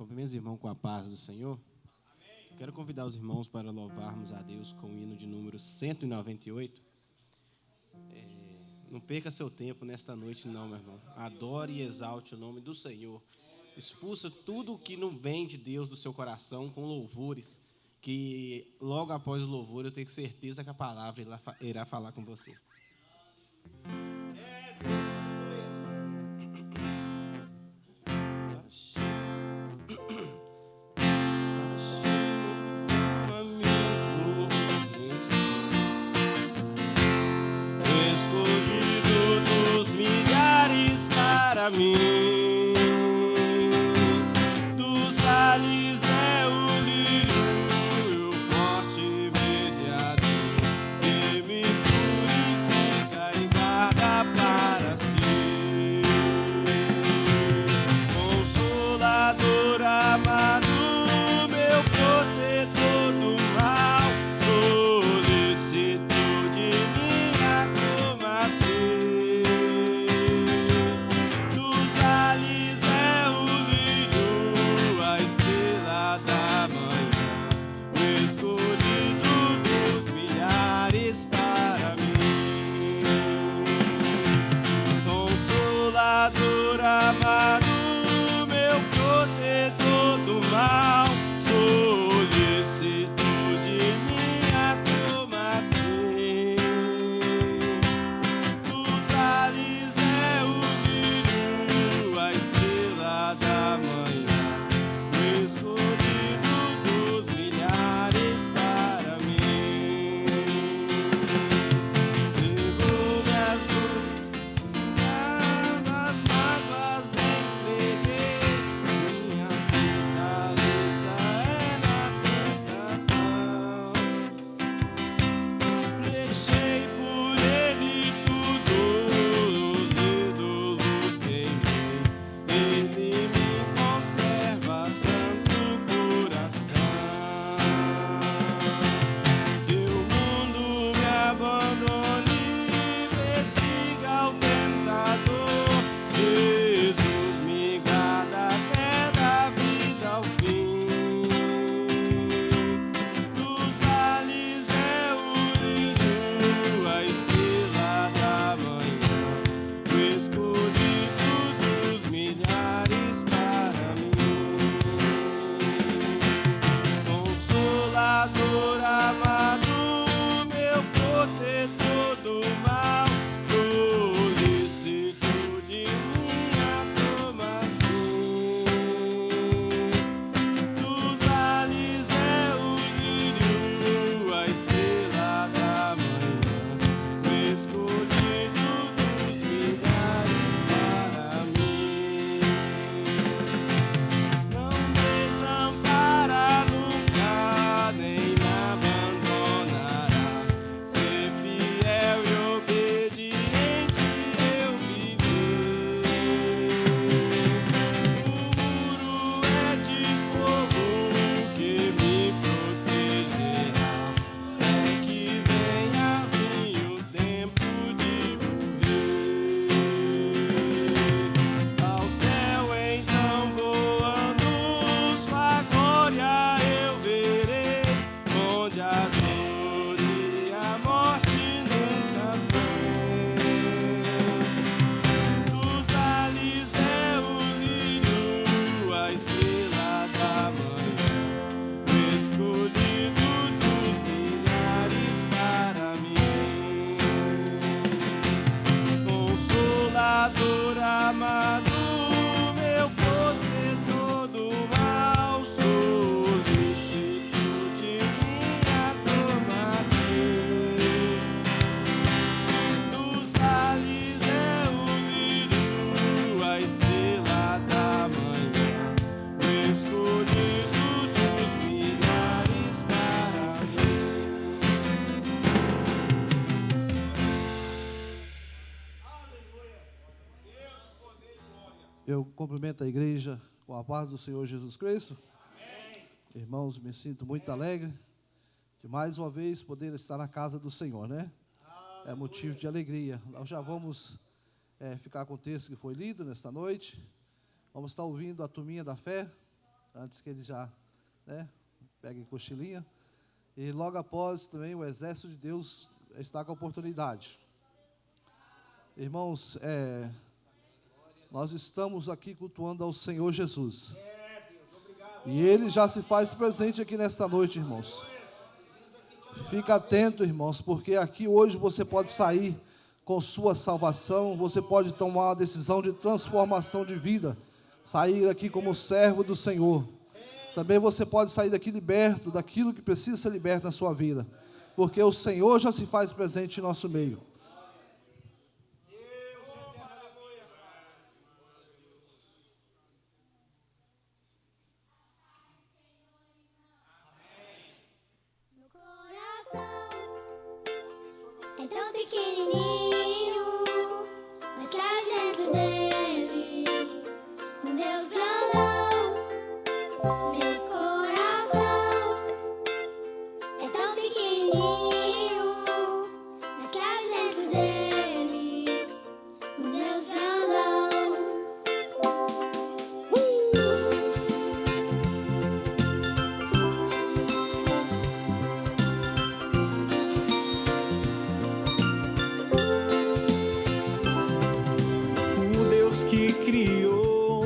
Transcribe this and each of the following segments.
Cumprimento os irmãos com a paz do Senhor. Quero convidar os irmãos para louvarmos a Deus com o hino de número 198. Não perca seu tempo nesta noite não, meu irmão. Adore e exalte o nome do Senhor. Expulsa tudo o que não vem de Deus do seu coração com louvores, que logo após o louvor eu tenho certeza que a palavra irá falar com você. Mim, dos vales é o lírio, forte mediador, que me purifica e guarda para si. Consolador amado, meu protetor do mal, solicito de minha tomação. Amado, meu protetor do mal, solicito de minha tomação. Dos vales é o lírio, a estrela da manhã, o escolhido dos milhares para mim. Levou-me as dores. Eu cumprimento a igreja com a paz do Senhor Jesus Cristo. Amém. Irmãos, me sinto muito alegre de mais uma vez poder estar na casa do Senhor, né? É motivo de alegria. Nós já vamos ficar com o texto que foi lido nesta noite. Vamos estar ouvindo a turminha da fé, antes que ele já, né, pegue cochilinha. E logo após também o exército de Deus está com a oportunidade. Irmãos, nós estamos aqui cultuando ao Senhor Jesus. E Ele já se faz presente aqui nesta noite, irmãos. Fica atento, irmãos, porque aqui hoje você pode sair com sua salvação, você pode tomar uma decisão de transformação de vida, sair daqui como servo do Senhor. Também você pode sair daqui liberto daquilo que precisa ser liberto na sua vida, porque o Senhor já se faz presente em nosso meio. É tão pequenininho, mas cabe dentro dele um Deus grandão. Meu coração é tão pequenininho, mas cabe dentro dele um Deus grandão. Que criou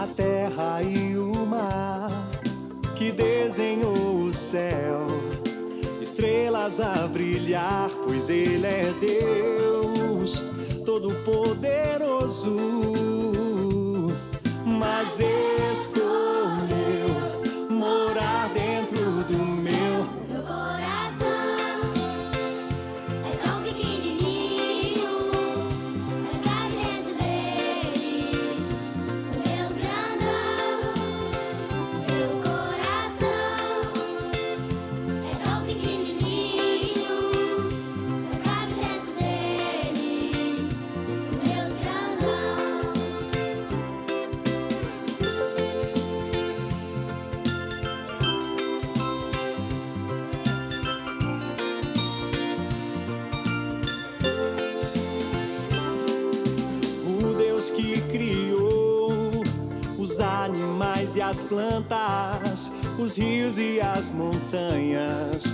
a terra e o mar, que desenhou o céu, estrelas a brilhar, pois Ele é Deus Todo-Poderoso, mas escolheu morar dentro do meu coração. É tão pequenininho, mas cabe dentro dele um Deus grandão. Meu coração é tão pequenininho, mas cabe dentro dele um Deus grandão. O Deus que criou os animais e as plantas, os rios e as montanhas,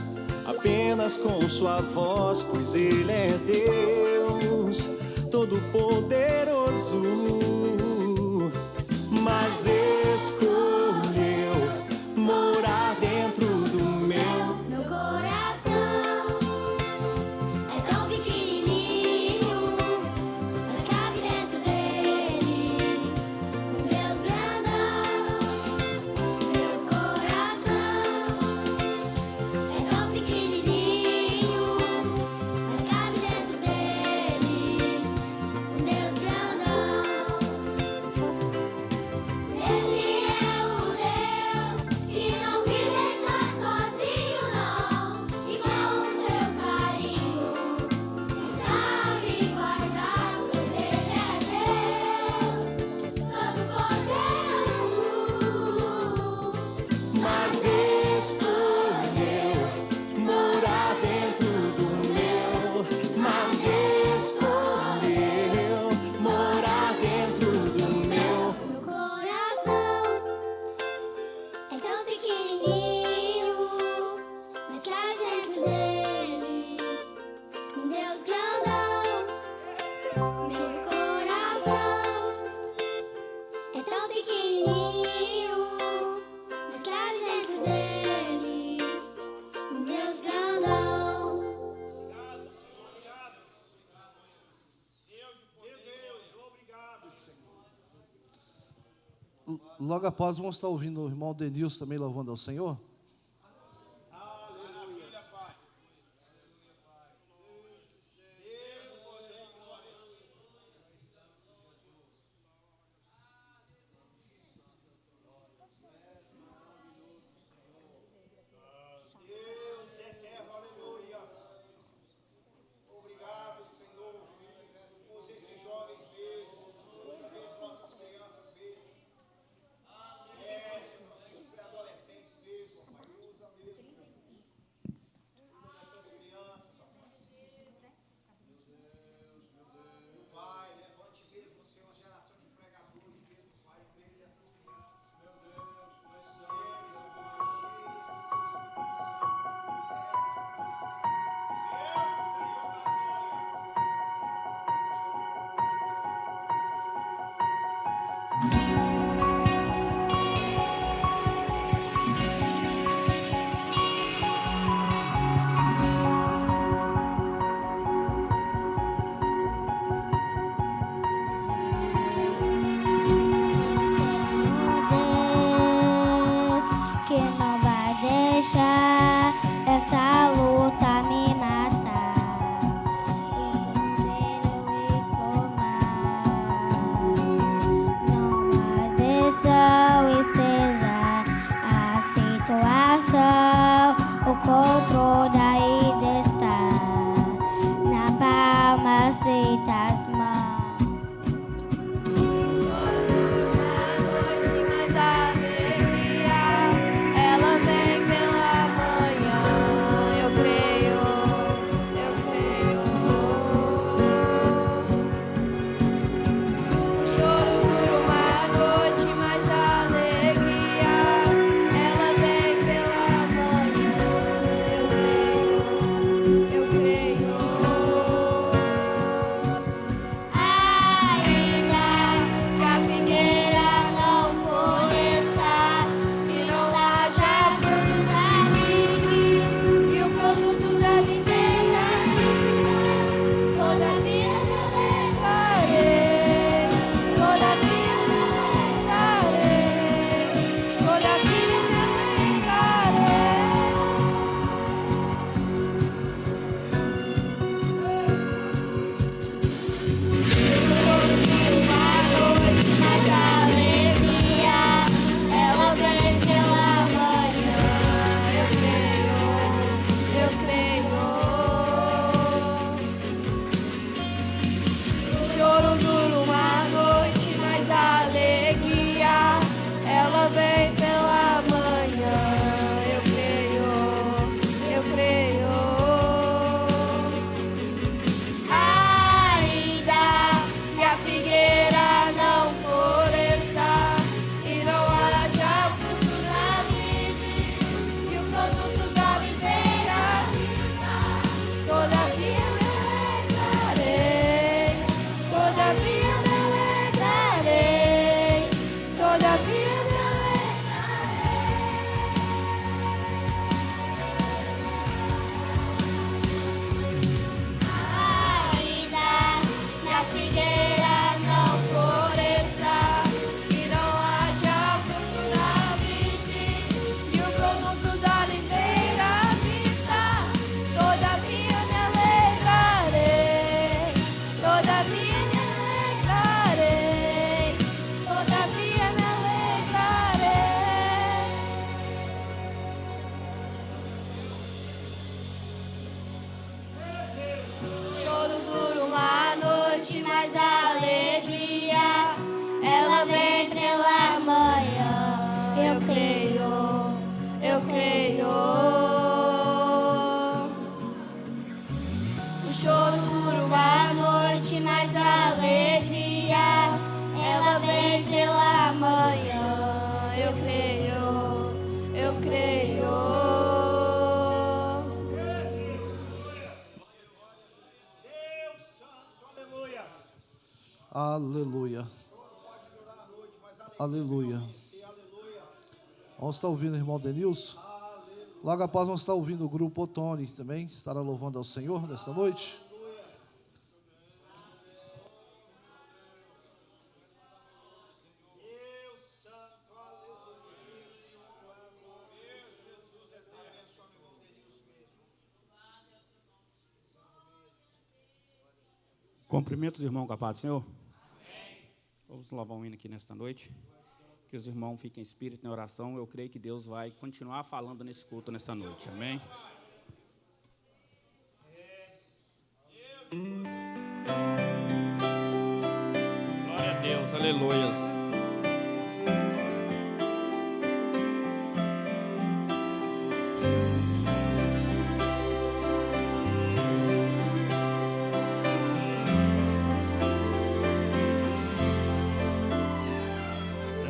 apenas com sua voz, pois Ele é Deus Todo-Poderoso, mas escolheu morar dentro do meu coração. É tão pequenininho, mas cabe dentro dele um Deus grandão. Meu coração é tão pequenininho, mas cabe dentro dele um Deus grandão. Esse é o Deus que não me deixa sozinho, não. E com o seu carinho está me guardando, pois Ele é Deus Todo-Poderoso. mas escolheu morar dentro do meu, mas escolheu morar dentro do meu. Meu coração é tão pequenininho, mas cabe dentro dele um Deus grandão. Meu coração é tão pequenininho, mas cabe dentro dele um Deus grandão. Logo após, vamos estar ouvindo o irmão Denilson também louvando ao Senhor. Obrigado, Senhor, por esses jovens mesmo, por nossas crianças mesmo, nossos pré-adolescentes mesmo. trono ainda está, na palma das mãos. Mas a alegria, ela vem pela manhã. Eu creio, eu creio. O choro dura uma noite, mas a alegria, ela vem pela manhã. Eu creio, eu creio. Ainda que a figueira não floresça e não haja fruto da vide e o produto da videira, todavia me alegrarei, todavia me alegrarei, todavia me alegrarei. Uma noite, mas a alegria, ela vem pela manhã. Eu creio, eu creio. O choro dura uma noite, mas a alegria, ela vem pela manhã. Eu creio, eu creio. Ainda que a figueira não floresça e não haja fruto na vide e o produto da videira, todavia me alegrarei, todavia me alegrarei, todavia me ainda que a figueira não floresça e não haja fruto na vide e o produto da videira vista, todavia me alegrarei, todavia me alegrarei, todavia me alegrarei. Choro dura uma noite, mas a alegria, ela vem pela manhã. Eu creio, eu creio. O choro dura uma noite, mas a alegria, ela vem pela manhã. Eu creio, eu creio. Aleluia. Aleluia. Vamos estar ouvindo o irmão Denilson. Logo após vamos estar ouvindo o grupo Otone também. Estará louvando ao Senhor nesta noite. Cumprimento os irmãos com a paz do Senhor. Vamos louvar um hino aqui nesta noite. Que os irmãos fiquem em espírito na oração. Eu creio que Deus vai continuar falando nesse culto nesta noite. Amém? Glória a Deus, aleluias.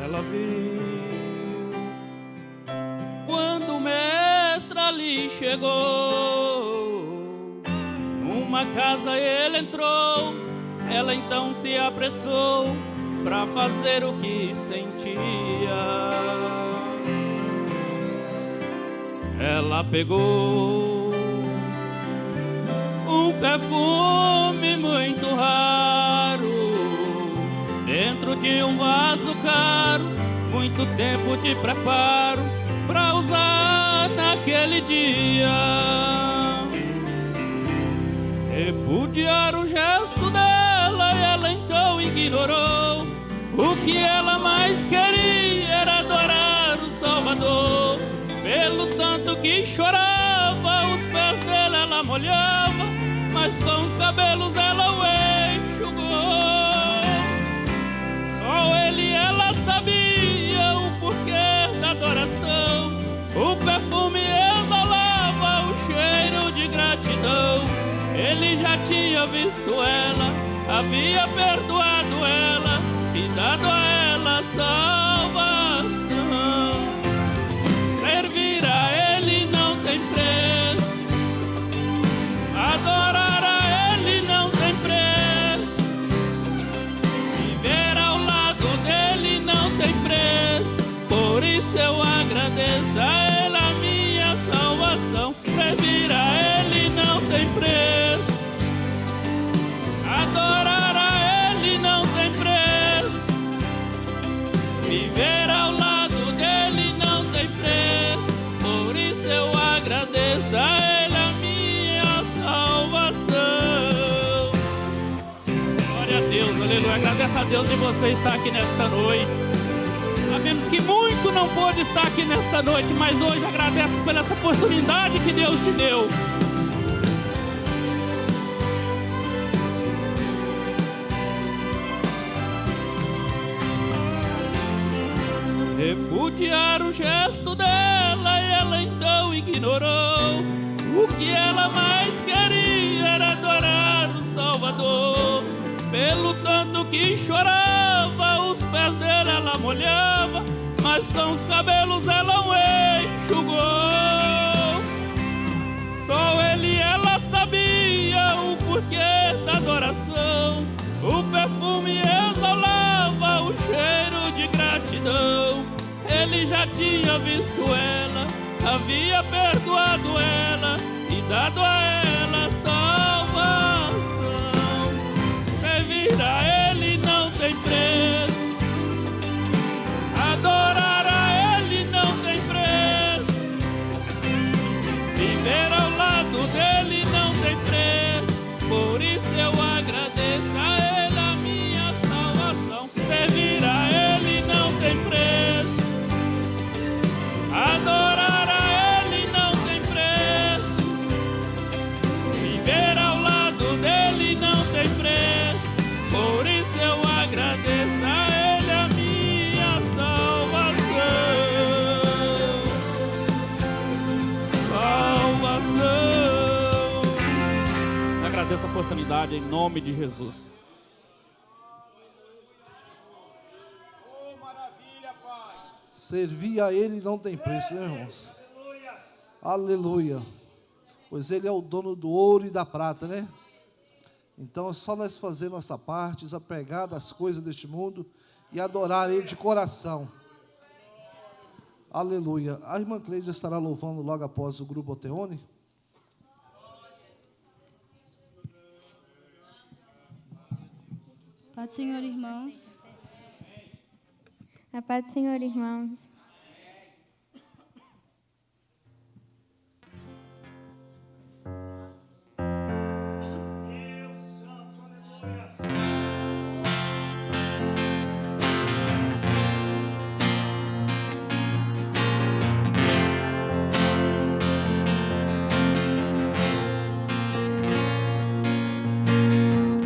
Ela viu quando o mestre ali chegou. Numa casa ele entrou, ela então se apressou para fazer o que sentia. Ela pegou um perfume muito raro dentro de um vaso caro, muito tempo de preparo para usar naquele dia. Repudiar o gesto dela e ela então ignorou. O que ela mais queria era adorar o Salvador. Pelo tanto que chorava, molhava, mas com os cabelos ela o enxugou. Só ele e ela sabia o porquê da adoração. O perfume exalava o cheiro de gratidão. Ele já tinha visto ela, havia perdoado ela e dado a ela salvação. Servir a ele não tem preço, adorar a ele não tem preço, viver ao lado dele não tem preço. Por isso eu agradeço a ele a minha salvação. Servir a ele não tem preço, adorar a ele não tem preço, viver ao lado dele não tem preço. Por isso eu agradeço a ele a minha salvação. Glória a Deus, aleluia. Agradeço a Deus de você estar aqui nesta noite. Sabemos que muito não pôde estar aqui nesta noite, mas hoje agradeço pela essa oportunidade que Deus te deu. Repudiar o gesto dela e ela então ignorou. O que ela mais queria era adorar o Salvador. Pelo tanto que chorava, os pés dele ela molhava, mas com os cabelos ela o enxugou. Só ele e ela sabia o porquê da adoração. O perfume exalava o cheiro de gratidão. Ele já tinha visto ela, havia perdoado ela e dado a ela salvação. Servir a ele não tem preço, adorar a ele não tem preço, viver ao lado dele não tem preço. Por isso eu agradeço a ele a minha salvação. Servir a ele não tem preço, adorar a ele não tem preço, viver ao lado dele não tem preço. Por isso eu agradeço a ele a minha salvação. Salvação. Agradeço a oportunidade em nome de Jesus. Oh, maravilha, Pai. Servir a ele não tem preço, né, irmãos? Aleluia. Pois ele é o dono do ouro e da prata, né? Então é só nós fazer nossa parte, desapegar das coisas deste mundo e adorar ele de coração. Aleluia. A irmã Cleide estará louvando logo após o grupo Oteone. Paz do Senhor, irmãos. A paz do Senhor, irmãos. Deus Santo, aleluia.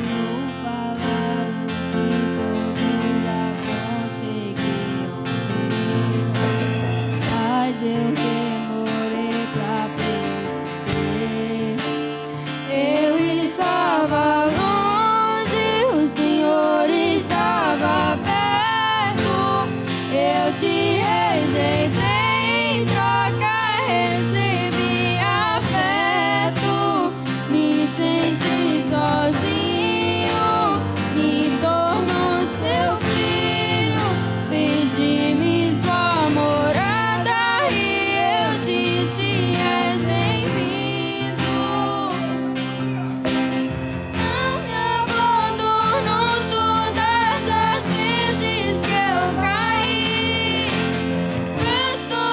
Vou falar o que todos já conseguiram ver, mas eu demorei pra perceber. Eu estava longe, o Senhor estava perto. Eu te rejeitei, em troca recebi afeto. Me senti sozinho, me tornou seu filho. Fez de mim sua morada e eu disse: és bem-vindo. Não me abandonou todas as vezes que eu caí. Estou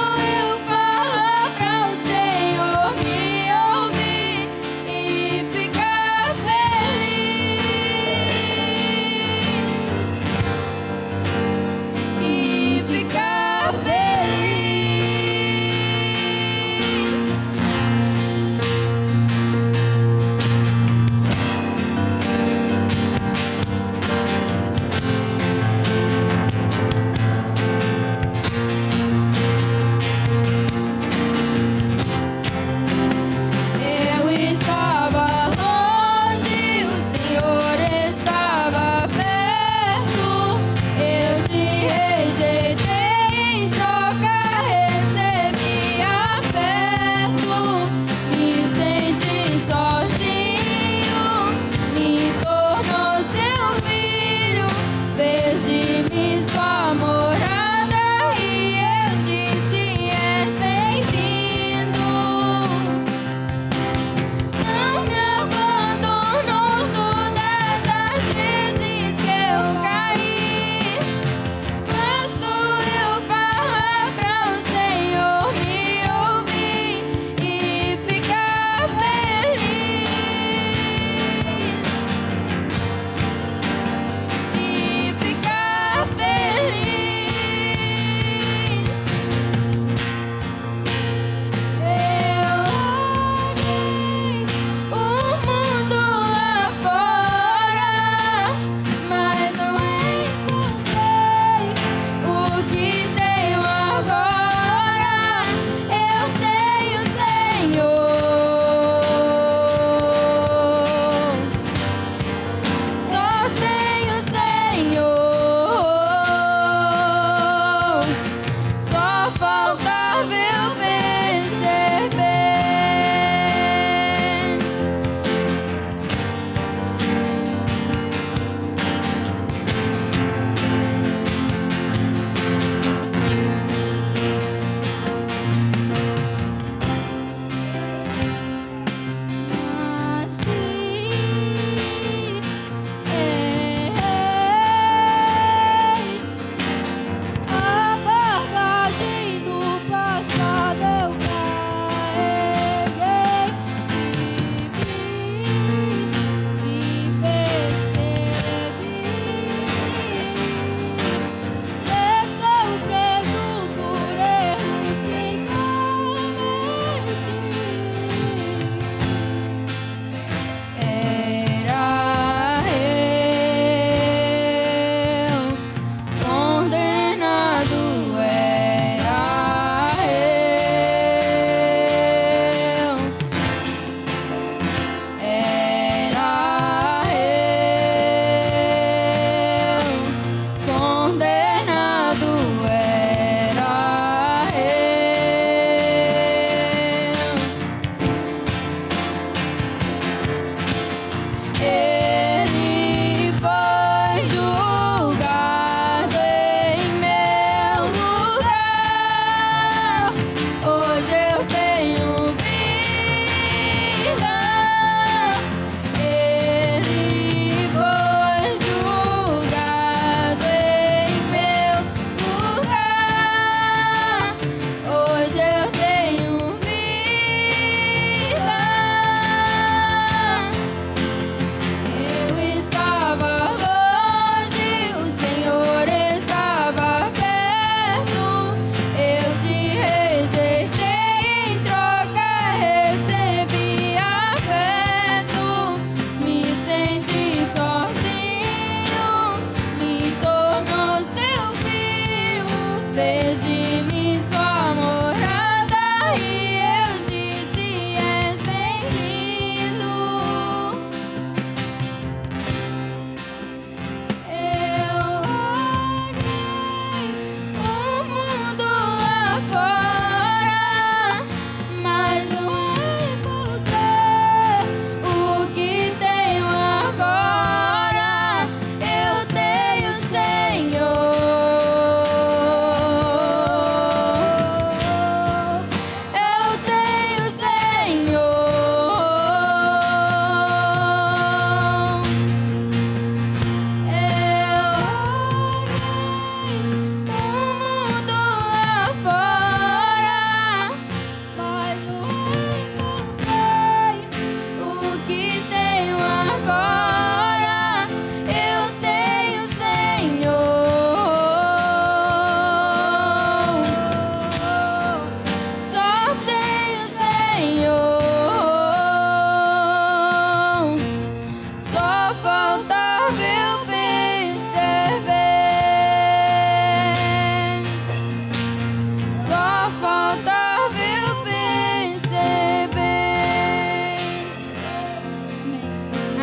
faltar viu perceber.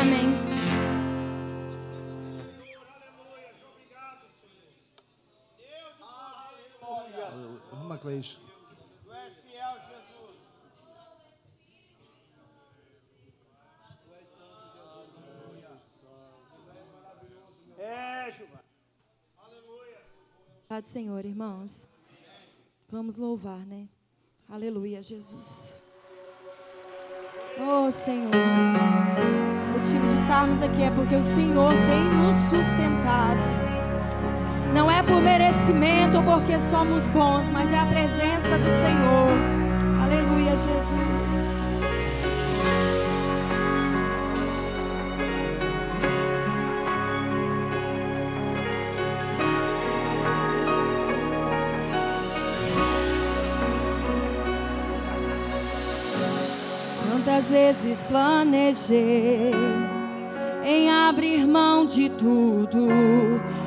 Amém. Irmã Cleixa. Tu és fiel, Jesus. É, Jeová. Paz do Senhor, irmãos. Vamos louvar, né? Aleluia, Jesus. Oh, Senhor. O motivo de estarmos aqui é porque o Senhor tem nos sustentado. Não é por merecimento ou porque somos bons, mas é a presença do Senhor. Aleluia, Jesus. Quantas vezes planejei em abrir mão de tudo.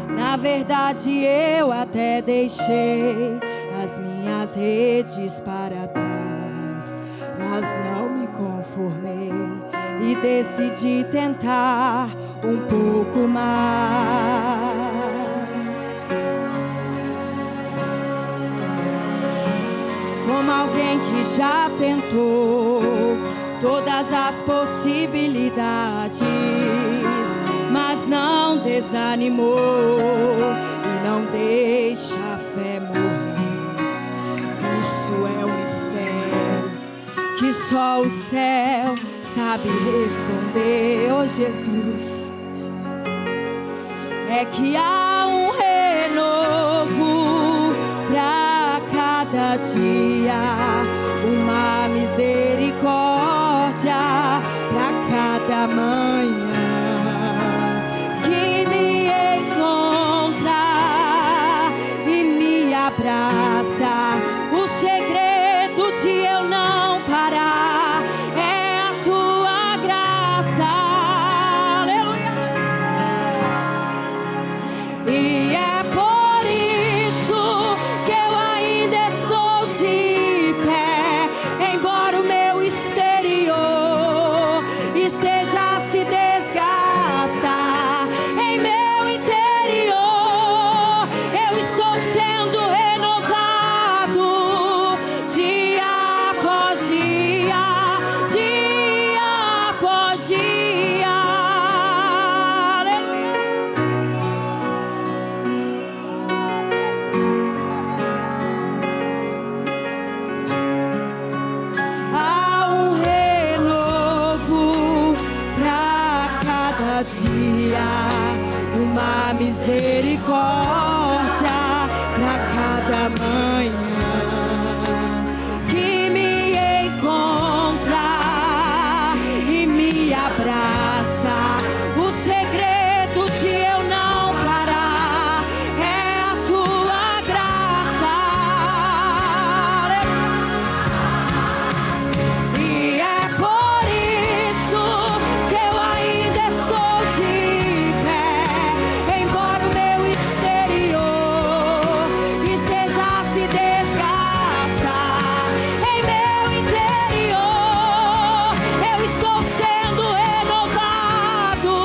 Na verdade eu até deixei as minhas redes para trás, mas não me conformei e decidi tentar um pouco mais. Como alguém que já tentou todas as possibilidades, mas não desanimou e não deixa a fé morrer. Isso é um mistério que só o céu sabe responder. Oh, Jesus, é que há um renovo pra cada dia, uma misericórdia pra cada manhã que me encontra e me abraça. O segredo de eu não parar é a tua graça. Aleluia. E é por isso que eu ainda estou de pé, embora o meu exterior esteja a se desgastar. Em meu interior eu estou sendo renovado dia após dia, dia após dia. Aleluia. Há um renovo pra cada dia, uma misericórdia pra cada manhã que me encontra e me abraça. O segredo de eu não parar é a tua graça. E é por isso que eu ainda estou de pé, embora o meu exterior esteja a se desgastar. Em meu interior eu estou sendo renovado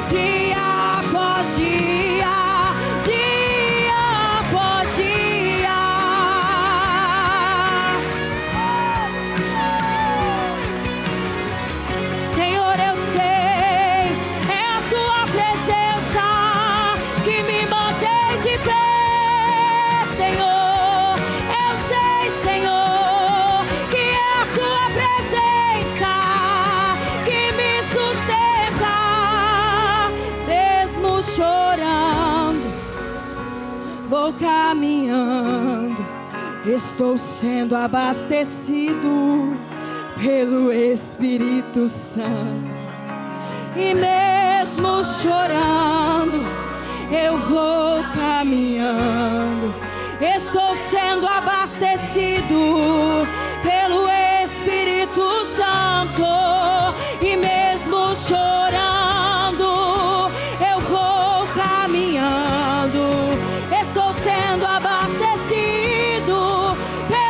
dia após dia, dia após dia. Senhor, eu sei, é a tua presença que me mantém de pé. Senhor, eu sei, Senhor, que é a tua presença que me sustenta. Mesmo chorando, vou caminhando, estou sendo abastecido pelo Espírito Santo. E mesmo chorando, eu vou caminhando, estou sendo abastecido pelo Espírito Santo. E mesmo chorando, eu vou caminhando, estou sendo abastecido pelo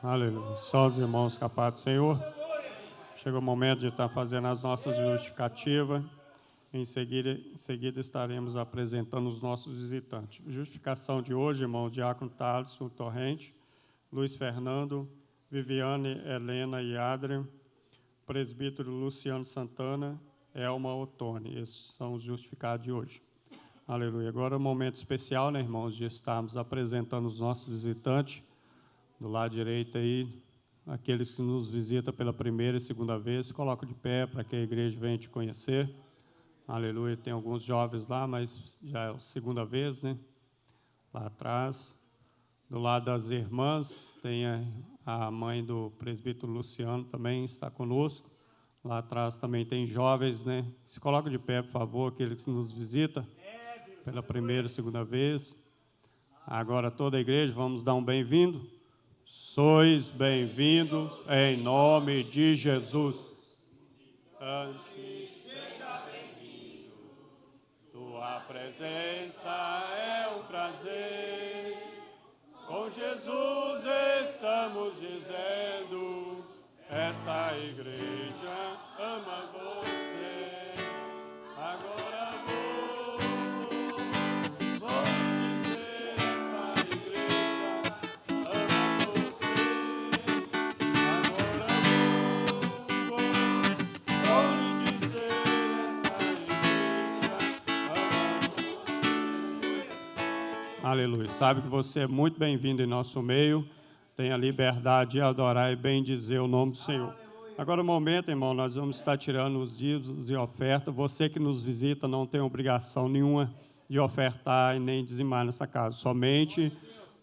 Aleluia. Só os irmãos capazes do Senhor. Chega o momento de estar fazendo as nossas justificativas. Em seguida estaremos apresentando os nossos visitantes. Justificação de hoje, irmão Diácono Thaleson Torrente, Luiz Fernando, Viviane Helena e Adrian, presbítero Luciano Santana, Elma Ottoni. Esses são os justificados de hoje. Aleluia. Agora é um momento especial, né, irmãos, de estarmos apresentando os nossos visitantes. Do lado direito aí, aqueles que nos visitam pela primeira e segunda vez, se colocam de pé para que a igreja venha te conhecer. Aleluia. Tem alguns jovens lá, mas já é a segunda vez, né? Lá atrás. Do lado das irmãs, tem a mãe do presbítero Luciano também está conosco. Lá atrás também tem jovens, né? Se coloca de pé, por favor, aqueles que nos visitam pela primeira e segunda vez. Agora toda a igreja, vamos dar um bem-vindo. Sois bem-vindos em nome de Jesus. Seja bem-vindo. Tua presença é um prazer. Com Jesus estamos dizendo, esta igreja ama você. Agora vou dizer, esta igreja ama você. Agora vou lhe dizer, esta igreja ama você. Aleluia. Sabe que você é muito bem-vindo em nosso meio. Tenha liberdade de adorar e bendizer o nome do Senhor. Agora, no momento, irmão, nós vamos estar tirando os dízimos e ofertas. Você que nos visita não tem obrigação nenhuma de ofertar e nem dizimar nessa casa. Somente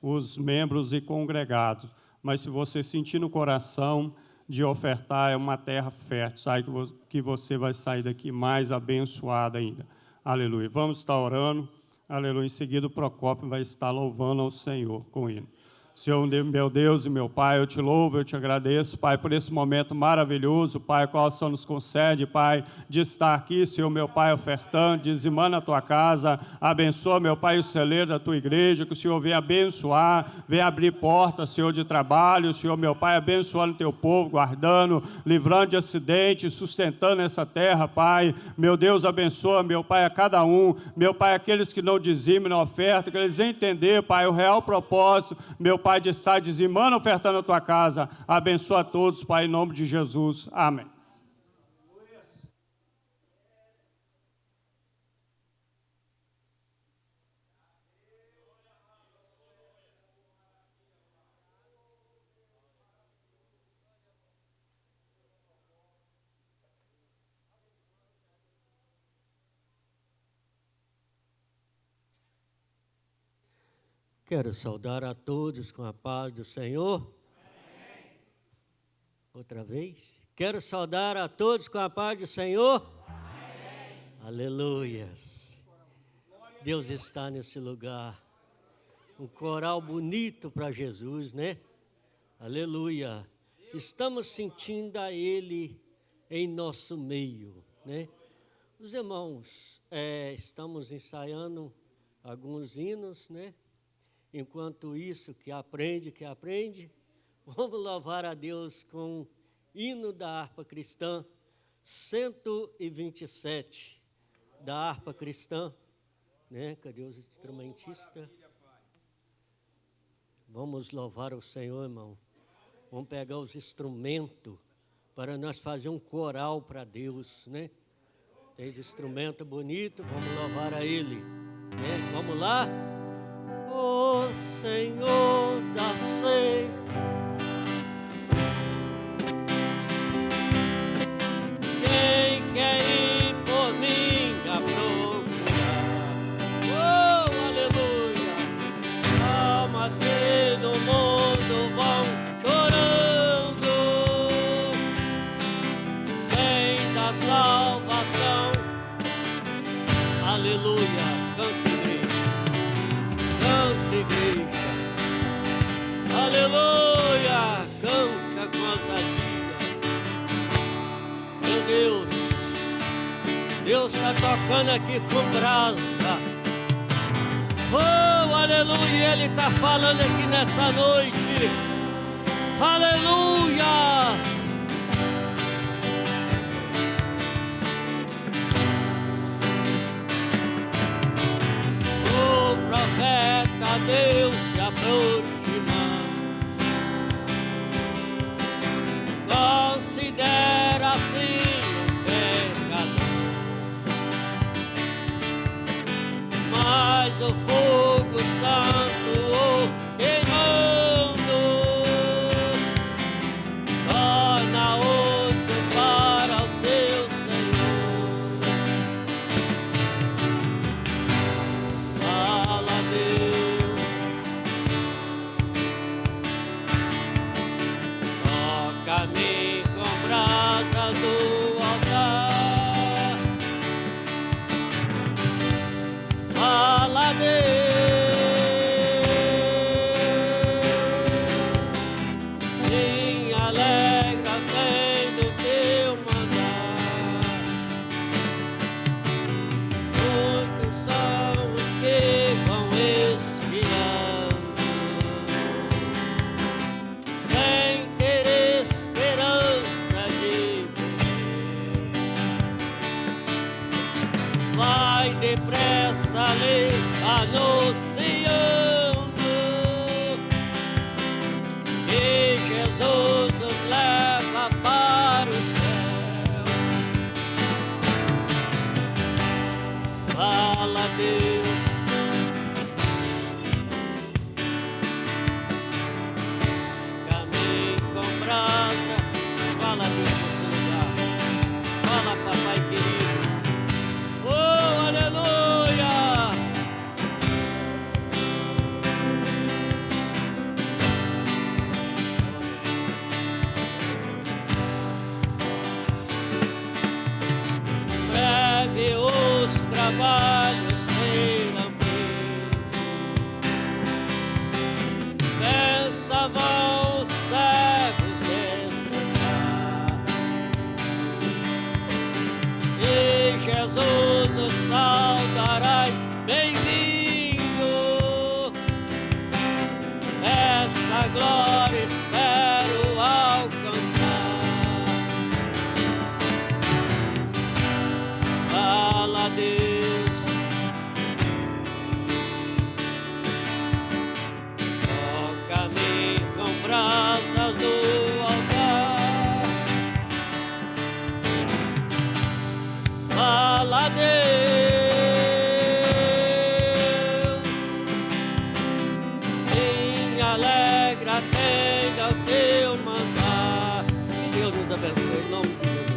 os membros e congregados. Mas se você sentir no coração de ofertar, é uma terra fértil. Sabe que você vai sair daqui mais abençoado ainda. Aleluia. Vamos estar orando. Aleluia. Em seguida, o Procópio vai estar louvando ao Senhor com ele. Senhor, meu Deus e meu Pai, eu te louvo, eu te agradeço, Pai, por esse momento maravilhoso, Pai, qual o Senhor nos concede, Pai, de estar aqui, Senhor, meu Pai, ofertando, dizimando a tua casa, abençoa, meu Pai, o celeiro da tua igreja, que o Senhor venha abençoar, venha abrir portas, Senhor, de trabalho, Senhor, meu Pai, abençoando o teu povo, guardando, livrando de acidentes, sustentando essa terra, Pai, meu Deus, abençoa, meu Pai, a cada um, meu Pai, aqueles que não dizimam na oferta, que eles entender, Pai, o real propósito, meu Pai, de estar dizimando, ofertando a tua casa. Abençoa a todos, Pai, em nome de Jesus. Amém. Quero saudar a todos com a paz do Senhor. Amém. Outra vez. Quero saudar a todos com a paz do Senhor. Amém. Aleluias. Deus está nesse lugar. Um coral bonito para Jesus, né? Aleluia. Estamos sentindo a Ele em nosso meio, né? Os irmãos, estamos ensaiando alguns hinos, né? Enquanto isso, que aprende, vamos louvar a Deus com o hino da harpa cristã, 127 da harpa cristã, né? Cadê os instrumentistas? Vamos louvar o Senhor, irmão. Vamos pegar os instrumentos para nós fazer um coral para Deus, né? Tem instrumento bonito, vamos louvar a Ele, né? Vamos lá? O Senhor da ceia, quem quer ir por mim a procurar? Oh, aleluia! Almas que no mundo vão chorando, sem da salvação. Aleluia! Cante igreja, aleluia, canta com ousadia. Meu Deus está tocando aqui com brasa. Oh, aleluia, Ele está falando aqui nessa noite. Aleluia! O profeta Deus se aproximando, considera assim o pecador, mas o fogo santo o queimando torna outro para o seu Senhor. Fala a Deus, toca-me com brasa do altar. Fala a Deus, me alegra vendo teu mandar. Muitos são os que vão espiando, sem ter esperança de viver. Vai depressa ali anunciando que Jesus nos leva para o céu. Fala a Deus, caminho com brasa. Fala a Deus nesse lugar. Fala, papai querido. Oh, aleluia! Breve os trabalhos serão feitos, pensavam os cegos despertar, e Jesus nos saudará, bem-vindo. Essa glória espero alcançar. Fala a Deus, toca-me com brasas do altar. Fala a Deus, sim, alegra, atenda o teu mandar. Que Deus nos abençoe em nome de Jesus.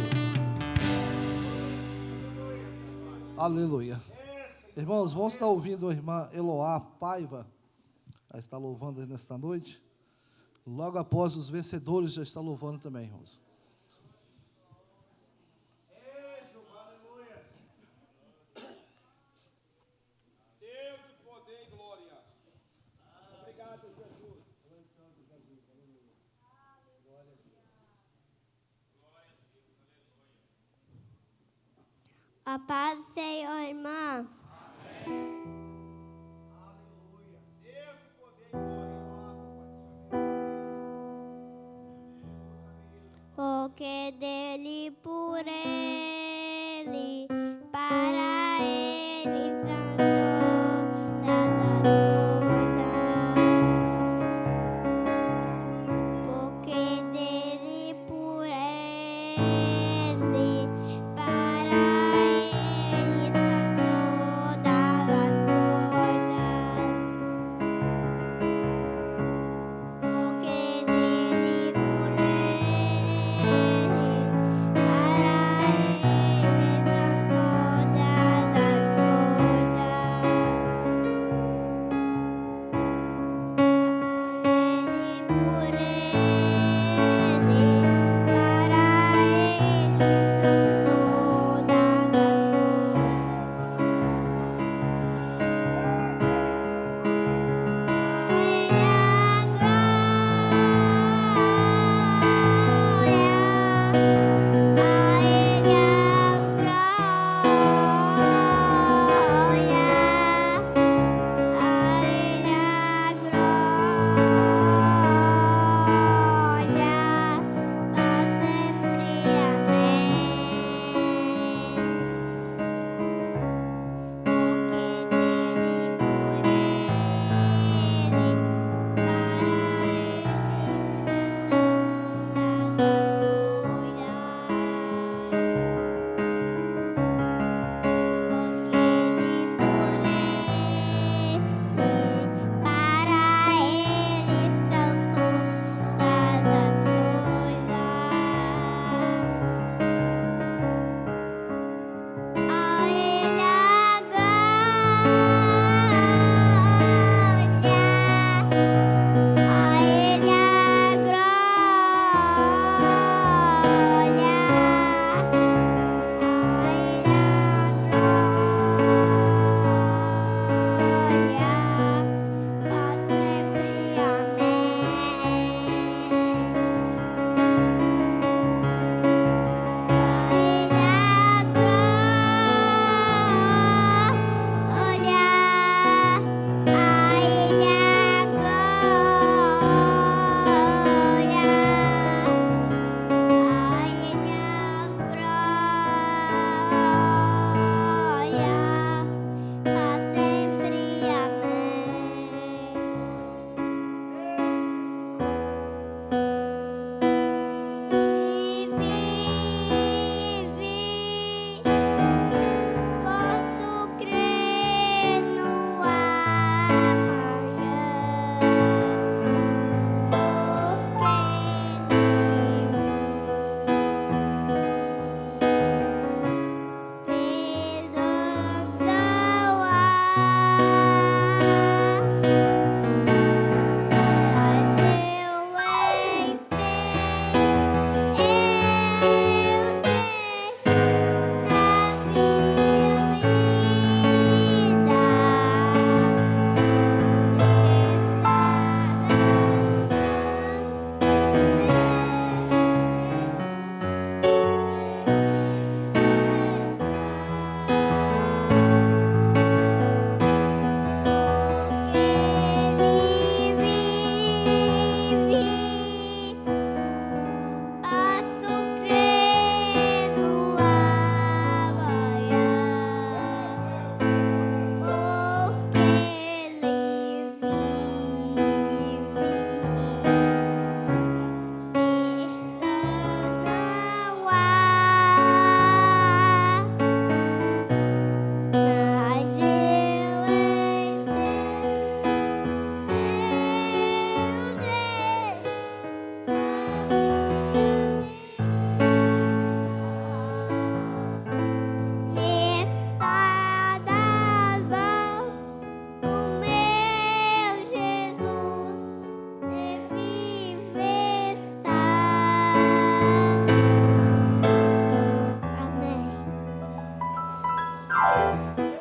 Aleluia. Irmãos, vamos estar ouvindo a irmã Eloá Paiva. Ela está louvando nesta noite. Logo após os vencedores já está louvando também, irmãos. Deus de poder e glória. Obrigado, Jesus. A paz do Senhor, irmãos. Aleluia. Deus de poder e glória. Porque dele, por ele, para ele são todas as coisas. Porque dele, por ele, para ele são todas as coisas. Porque dele, por ele, para ele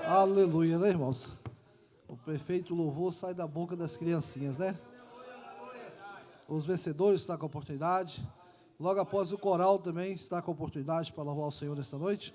Aleluia, né, irmãos? O perfeito louvor sai da boca das criancinhas, né? Os vencedores estão com a oportunidade. Logo após o coral também está com a oportunidade para louvar o Senhor nesta noite.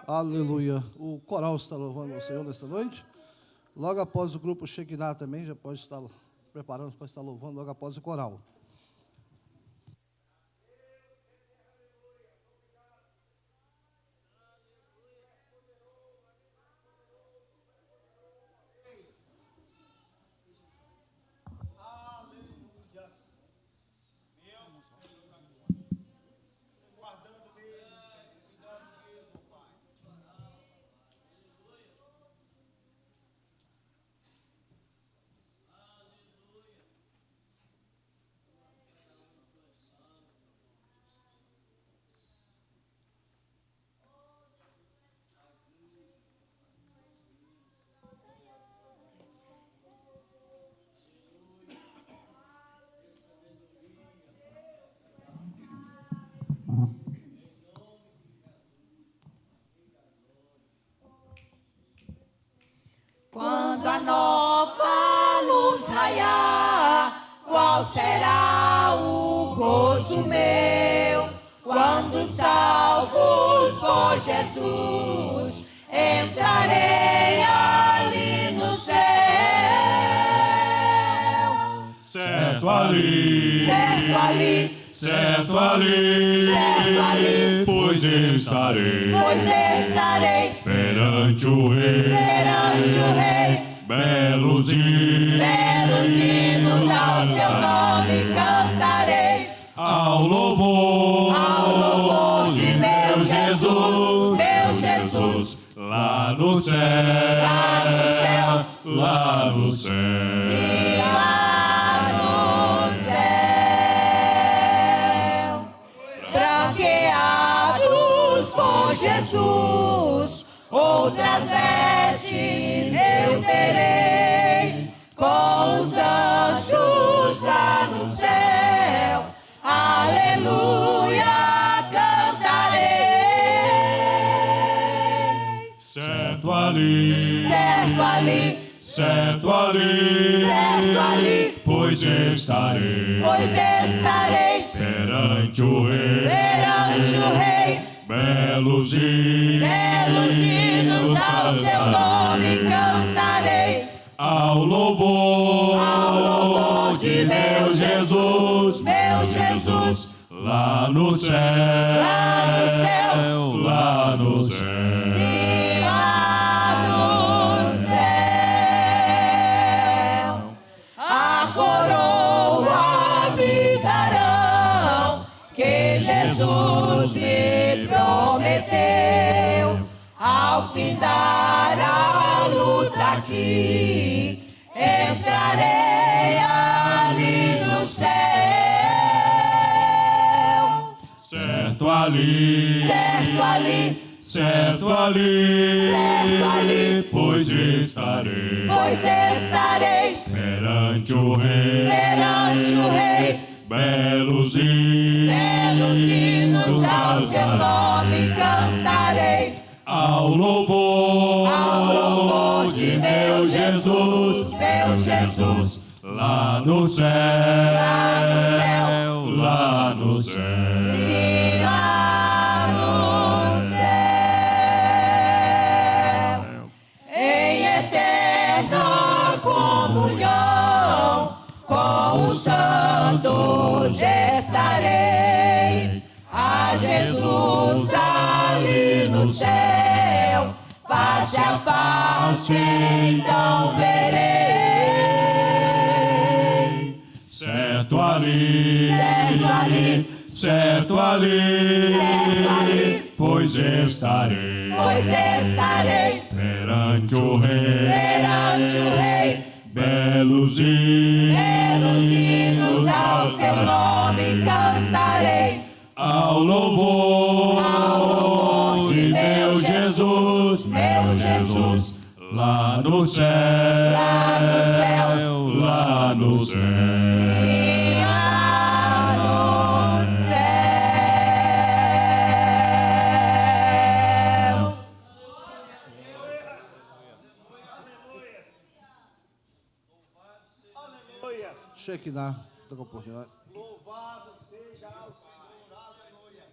Aleluia. O coral está louvando o Senhor nesta noite. Logo após o grupo Shekinah também, já pode estar preparando para estar louvando logo após o coral. Quando a nova luz raiar, qual será o gozo meu? Quando salvos por Jesus, entrarei ali no céu. Certo ali, Certo ali, certo ali, certo ali, pois estarei perante o Rei, belos hinos ao seu nome cantarei, ao louvor de meu Jesus, lá no céu, lá no céu. sim, lá no céu, branqueados por Jesus, outras vestes eu terei, com os anjos lá no céu, aleluia, cantarei. Certo ali, Certo ali, certo ali, certo ali, pois estarei perante o Rei, belos hinos ao seu nome cantarei, ao louvor de meu Jesus, lá no céu, lá no céu. sim, lá no céu, a coroa me darão, que Jesus me prometeu, ao findar a luta aqui, entrarei ali no céu. Certo ali, Certo ali, certo ali, certo ali, pois estarei perante o Rei, belos hinos ao seu nome cantarei, ao louvor de meu Jesus, lá no céu, lá no céu. sim, lá no céu, em eterna comunhão com os santos estarei, a Jesus ali no céu, face a face então verei. Certo ali, Certo ali, pois estarei perante o Rei, belos hinos ao seu nome cantarei, ao louvor de meu Jesus, lá no céu, lá no céu. sim, lá no céu. Shekinah, toca a oportunidade. Louvado seja ao Senhor, aleluia.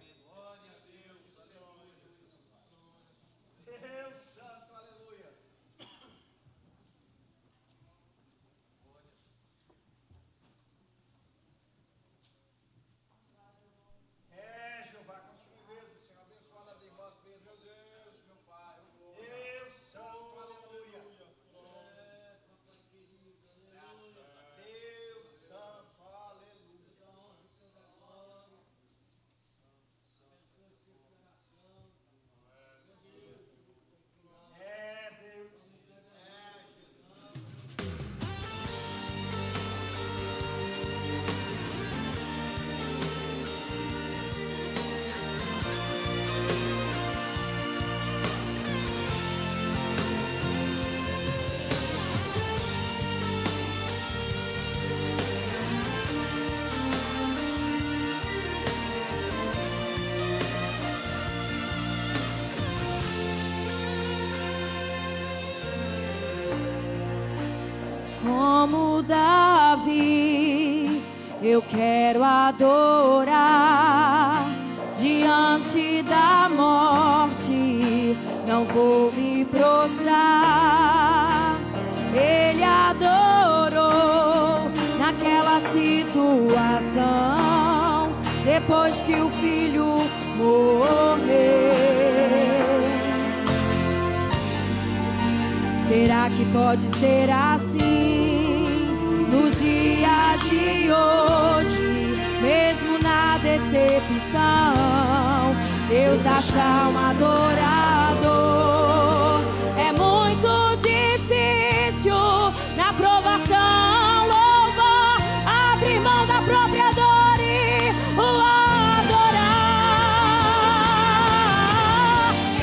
como Davi, eu quero adorar diante da morte, não vou me prostrar. Ele adorou naquela situação, depois que o filho morreu. Será que pode ser assim nos dias de hoje, mesmo na decepção, Deus achar um adorador? É muito difícil na provação louvar, abrir mão da própria dor e o adorar.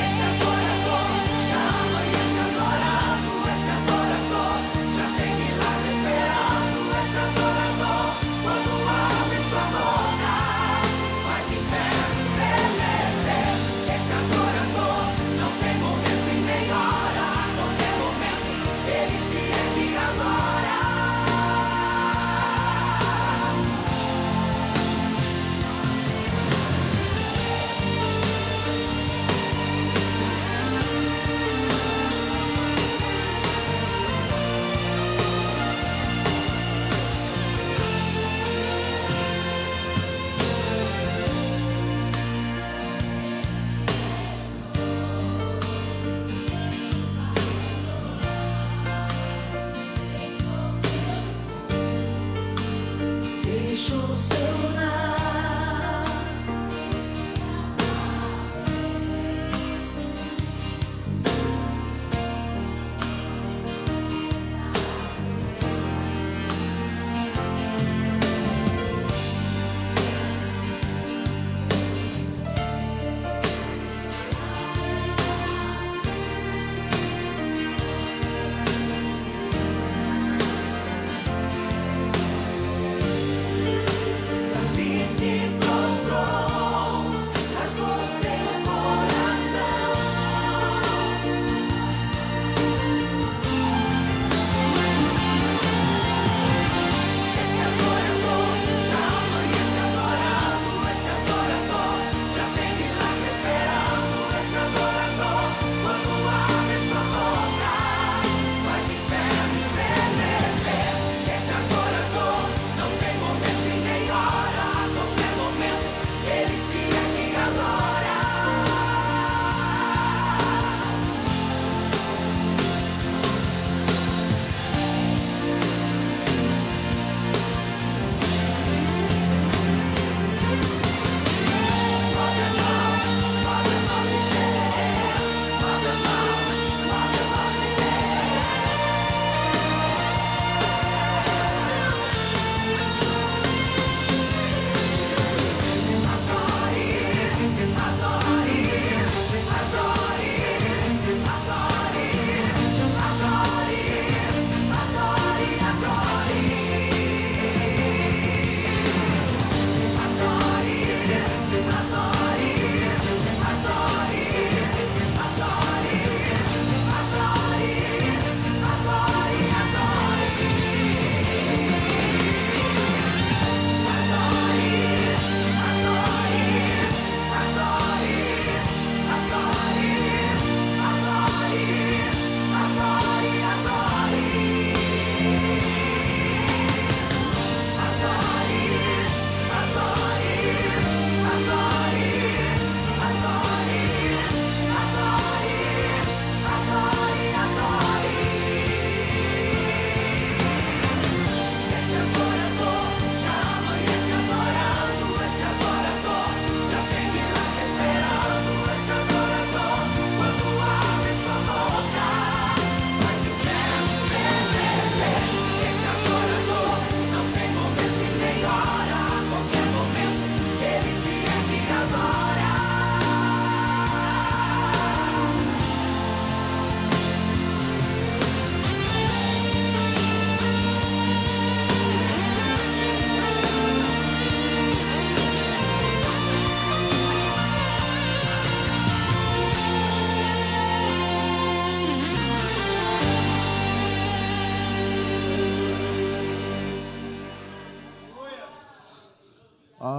Esse adorador já amanhece adorado, esse adorador já tem milagre esperado, esse adorador quando abre sua boca faz inferno estremecer. Esse adorador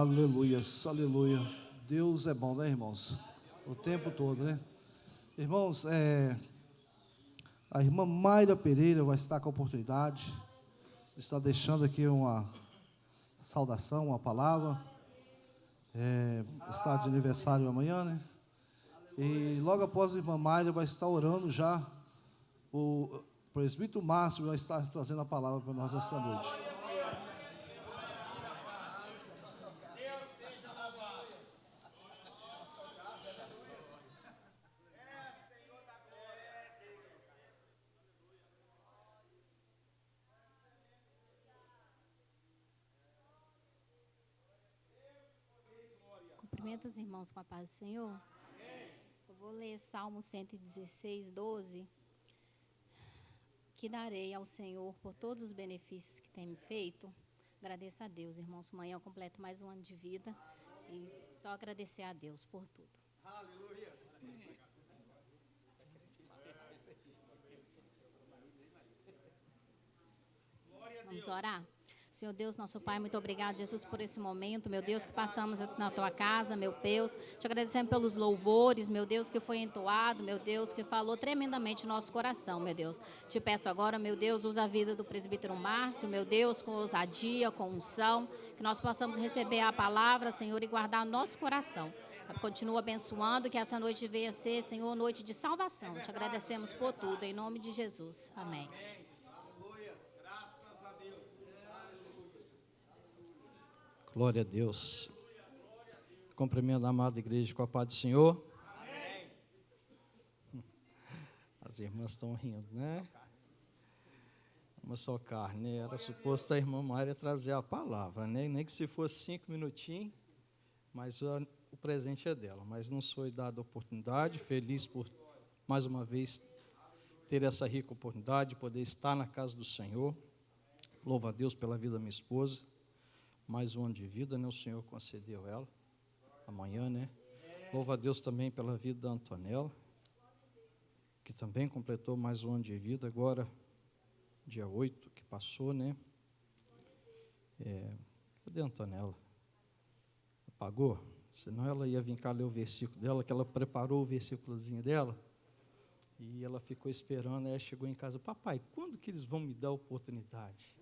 Aleluias, aleluia. Deus é bom, né, irmãos? O tempo todo, né? Irmãos, a irmã Mayra Pereira vai estar com a oportunidade, está deixando aqui uma saudação, uma palavra. Está de aniversário amanhã, né? E logo após a irmã Mayra vai estar orando já. O presbítero Márcio vai estar trazendo a palavra para nós esta noite. Cumprimento os irmãos com a paz do Senhor. Eu vou ler Salmo 116, 12. Que darei ao Senhor por todos os benefícios que tem me feito. Agradeço a Deus, irmãos. Amanhã eu completo mais um ano de vida. E só agradecer a Deus por tudo. Aleluia. Vamos orar? Senhor Deus, nosso Pai, muito obrigado, Jesus, por esse momento, meu Deus, que passamos na Tua casa, meu Deus. Te agradecemos pelos louvores, meu Deus, que foi entoado, meu Deus, que falou tremendamente no nosso coração, meu Deus. Te peço agora, meu Deus, usa a vida do presbítero Márcio, meu Deus, com ousadia, com unção, que nós possamos receber a palavra, Senhor, e guardar nosso coração. Continua abençoando, que essa noite venha ser, Senhor, noite de salvação. Te agradecemos por tudo, em nome de Jesus. Amém. Glória a Deus. Cumprimento a amada igreja com a paz do Senhor. Amém. As irmãs estão rindo, né? Uma só carne, né? Era suposto a irmã Maria trazer a palavra, né? Nem que se fosse 5 minutinhos, mas o presente é dela. Mas não foi dada a oportunidade, feliz por mais uma vez ter essa rica oportunidade de poder estar na casa do Senhor. Louvo a Deus pela vida da minha esposa. Mais um ano de vida, né? O Senhor concedeu ela, amanhã, né? Louvo a Deus também pela vida da Antonella, que também completou mais um ano de vida, agora, dia 8, que passou, né? Cadê a Antonella? Apagou? Senão ela ia vir cá ler o versículo dela, que ela preparou o versículozinho dela, e ela ficou esperando, aí chegou em casa, papai, quando que eles vão me dar a oportunidade?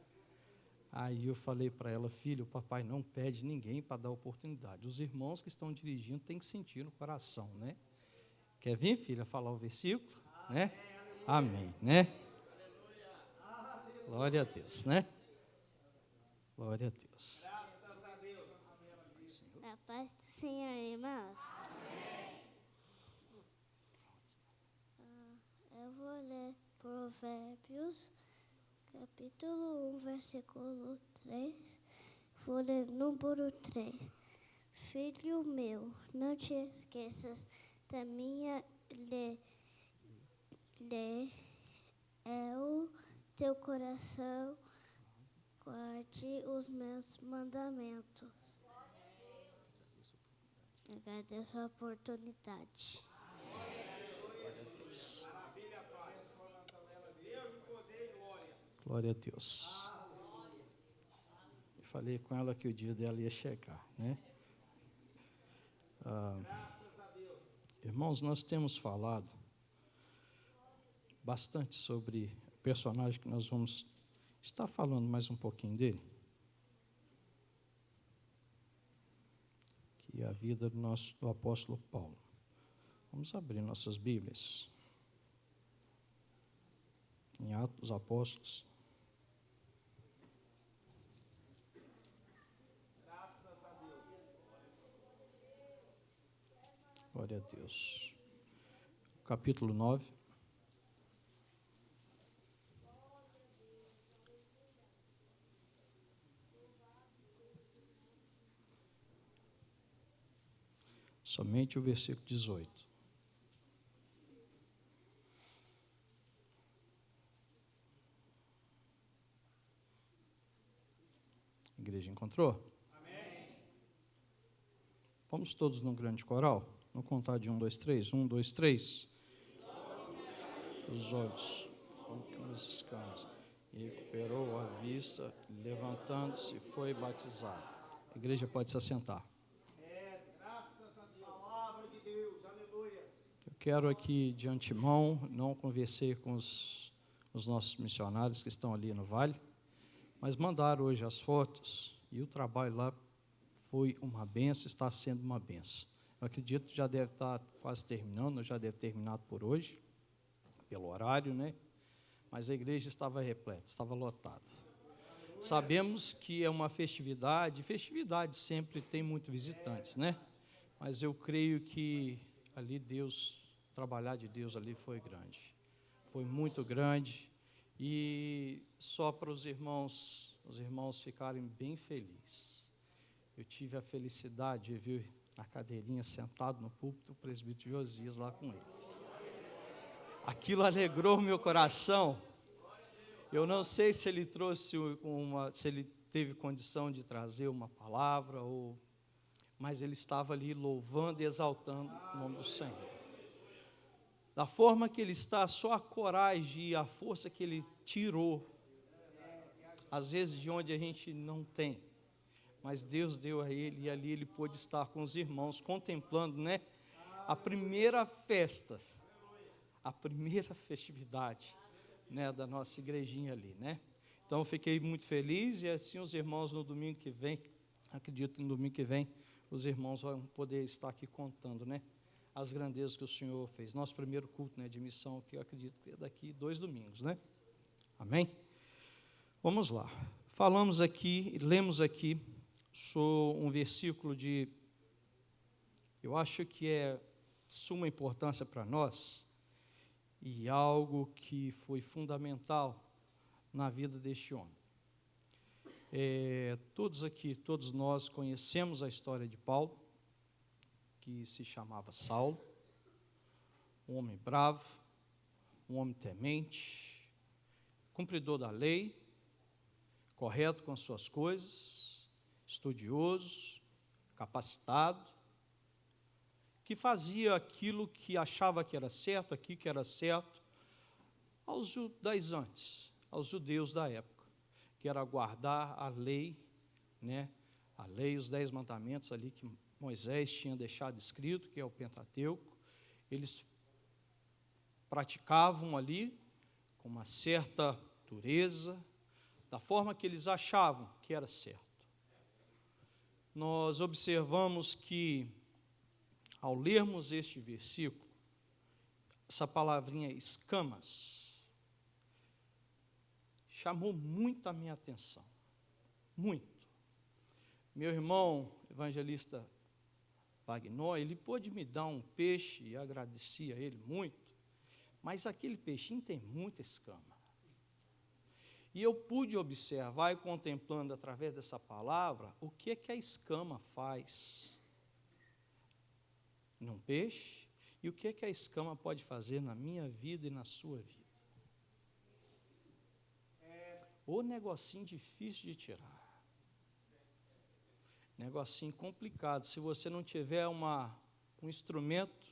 Aí eu falei para ela, filho, o papai não pede ninguém para dar oportunidade. Os irmãos que estão dirigindo têm que sentir no coração, né? Quer vir, filha, falar o versículo? Né? Amém, né? Glória a Deus, né? Glória a Deus. A paz do Senhor, irmãos. Eu vou ler Provérbios, capítulo 1, versículo 3, folha número 3. Filho meu, não te esqueças da minha lei, é o teu coração, guarde os meus mandamentos. Agradeço a oportunidade. Glória a Deus. Eu falei com ela que o dia dela ia chegar, né? Irmãos, nós temos falado bastante sobre o personagem que nós vamos estar falando mais um pouquinho dele. Que é a vida do apóstolo Paulo. Vamos abrir nossas Bíblias. Em Atos dos Apóstolos. Glória a Deus. Capítulo 9. Somente o versículo 18. A igreja encontrou? Amém. Vamos todos num grande coral? Vamos contar de 1, 2, 3. 1, 2, 3. Os olhos, como os escamas. E recuperou a vista, levantando-se, foi batizado. A igreja pode se assentar. Graças à palavra de Deus, aleluia. Eu quero aqui, de antemão, não conversei com os nossos missionários que estão ali no vale, mas mandaram hoje as fotos, e o trabalho lá foi uma benção, está sendo uma benção. Eu acredito que já deve estar quase terminando, já deve ter terminado por hoje, pelo horário, né? Mas a igreja estava repleta, estava lotada. Sabemos que é uma festividade sempre tem muitos visitantes, né? Mas eu creio que ali Deus, o trabalhar de Deus ali foi grande, foi muito grande, e só para os irmãos ficarem bem felizes. Eu tive a felicidade de ver na cadeirinha sentado no púlpito o presbítero Josias lá com eles. Aquilo alegrou o meu coração. Eu não sei se ele se ele teve condição de trazer uma palavra, mas ele estava ali louvando e exaltando o nome do Senhor. Da forma que ele está, só a coragem e a força que ele tirou, às vezes de onde a gente não tem, mas Deus deu a ele, e ali ele pôde estar com os irmãos, contemplando, né, a primeira festa, a primeira festividade, né, da nossa igrejinha ali, né? Então eu fiquei muito feliz, e assim os irmãos no domingo que vem, acredito que no domingo que vem, os irmãos vão poder estar aqui contando, né, as grandezas que o Senhor fez. Nosso primeiro culto, né, de missão, que eu acredito que é daqui 2 domingos, né? Amém? Vamos lá. Falamos aqui, lemos aqui, um versículo eu acho que é de suma importância para nós, e algo que foi fundamental na vida deste homem. Todos nós conhecemos a história de Paulo, que se chamava Saulo, um homem bravo, um homem temente, cumpridor da lei, correto com as suas coisas, estudioso, capacitado, que fazia aquilo que achava que era certo, aquilo que era certo, aos judaizantes, aos judeus da época, que era guardar a lei, né? A lei, os 10 mandamentos ali que Moisés tinha deixado escrito, que é o Pentateuco. Eles praticavam ali com uma certa dureza, da forma que eles achavam que era certo. Nós observamos que, ao lermos este versículo, essa palavrinha escamas chamou muito a minha atenção, muito. Meu irmão evangelista Wagner, ele pôde me dar um peixe, e agradeci a ele muito, mas aquele peixinho tem muita escama. E eu pude observar, e contemplando através dessa palavra, o que é que a escama faz num peixe, e o que é que a escama pode fazer na minha vida e na sua vida. O negocinho difícil de tirar. Negocinho complicado. Se você não tiver um instrumento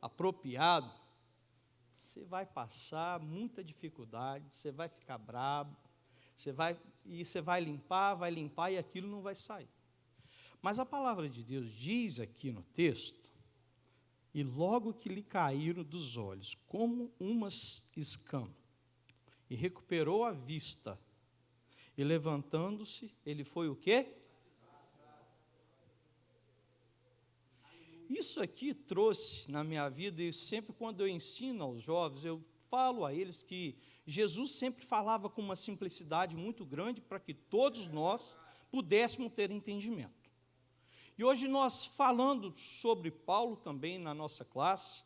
apropriado, você vai passar muita dificuldade, você vai ficar bravo, você vai limpar, e aquilo não vai sair. Mas a palavra de Deus diz aqui no texto, e logo que lhe caíram dos olhos, como umas escamas, e recuperou a vista, e levantando-se, ele foi o quê? Isso aqui trouxe na minha vida, e sempre quando eu ensino aos jovens, eu falo a eles que Jesus sempre falava com uma simplicidade muito grande para que todos nós pudéssemos ter entendimento. E hoje nós falando sobre Paulo também na nossa classe,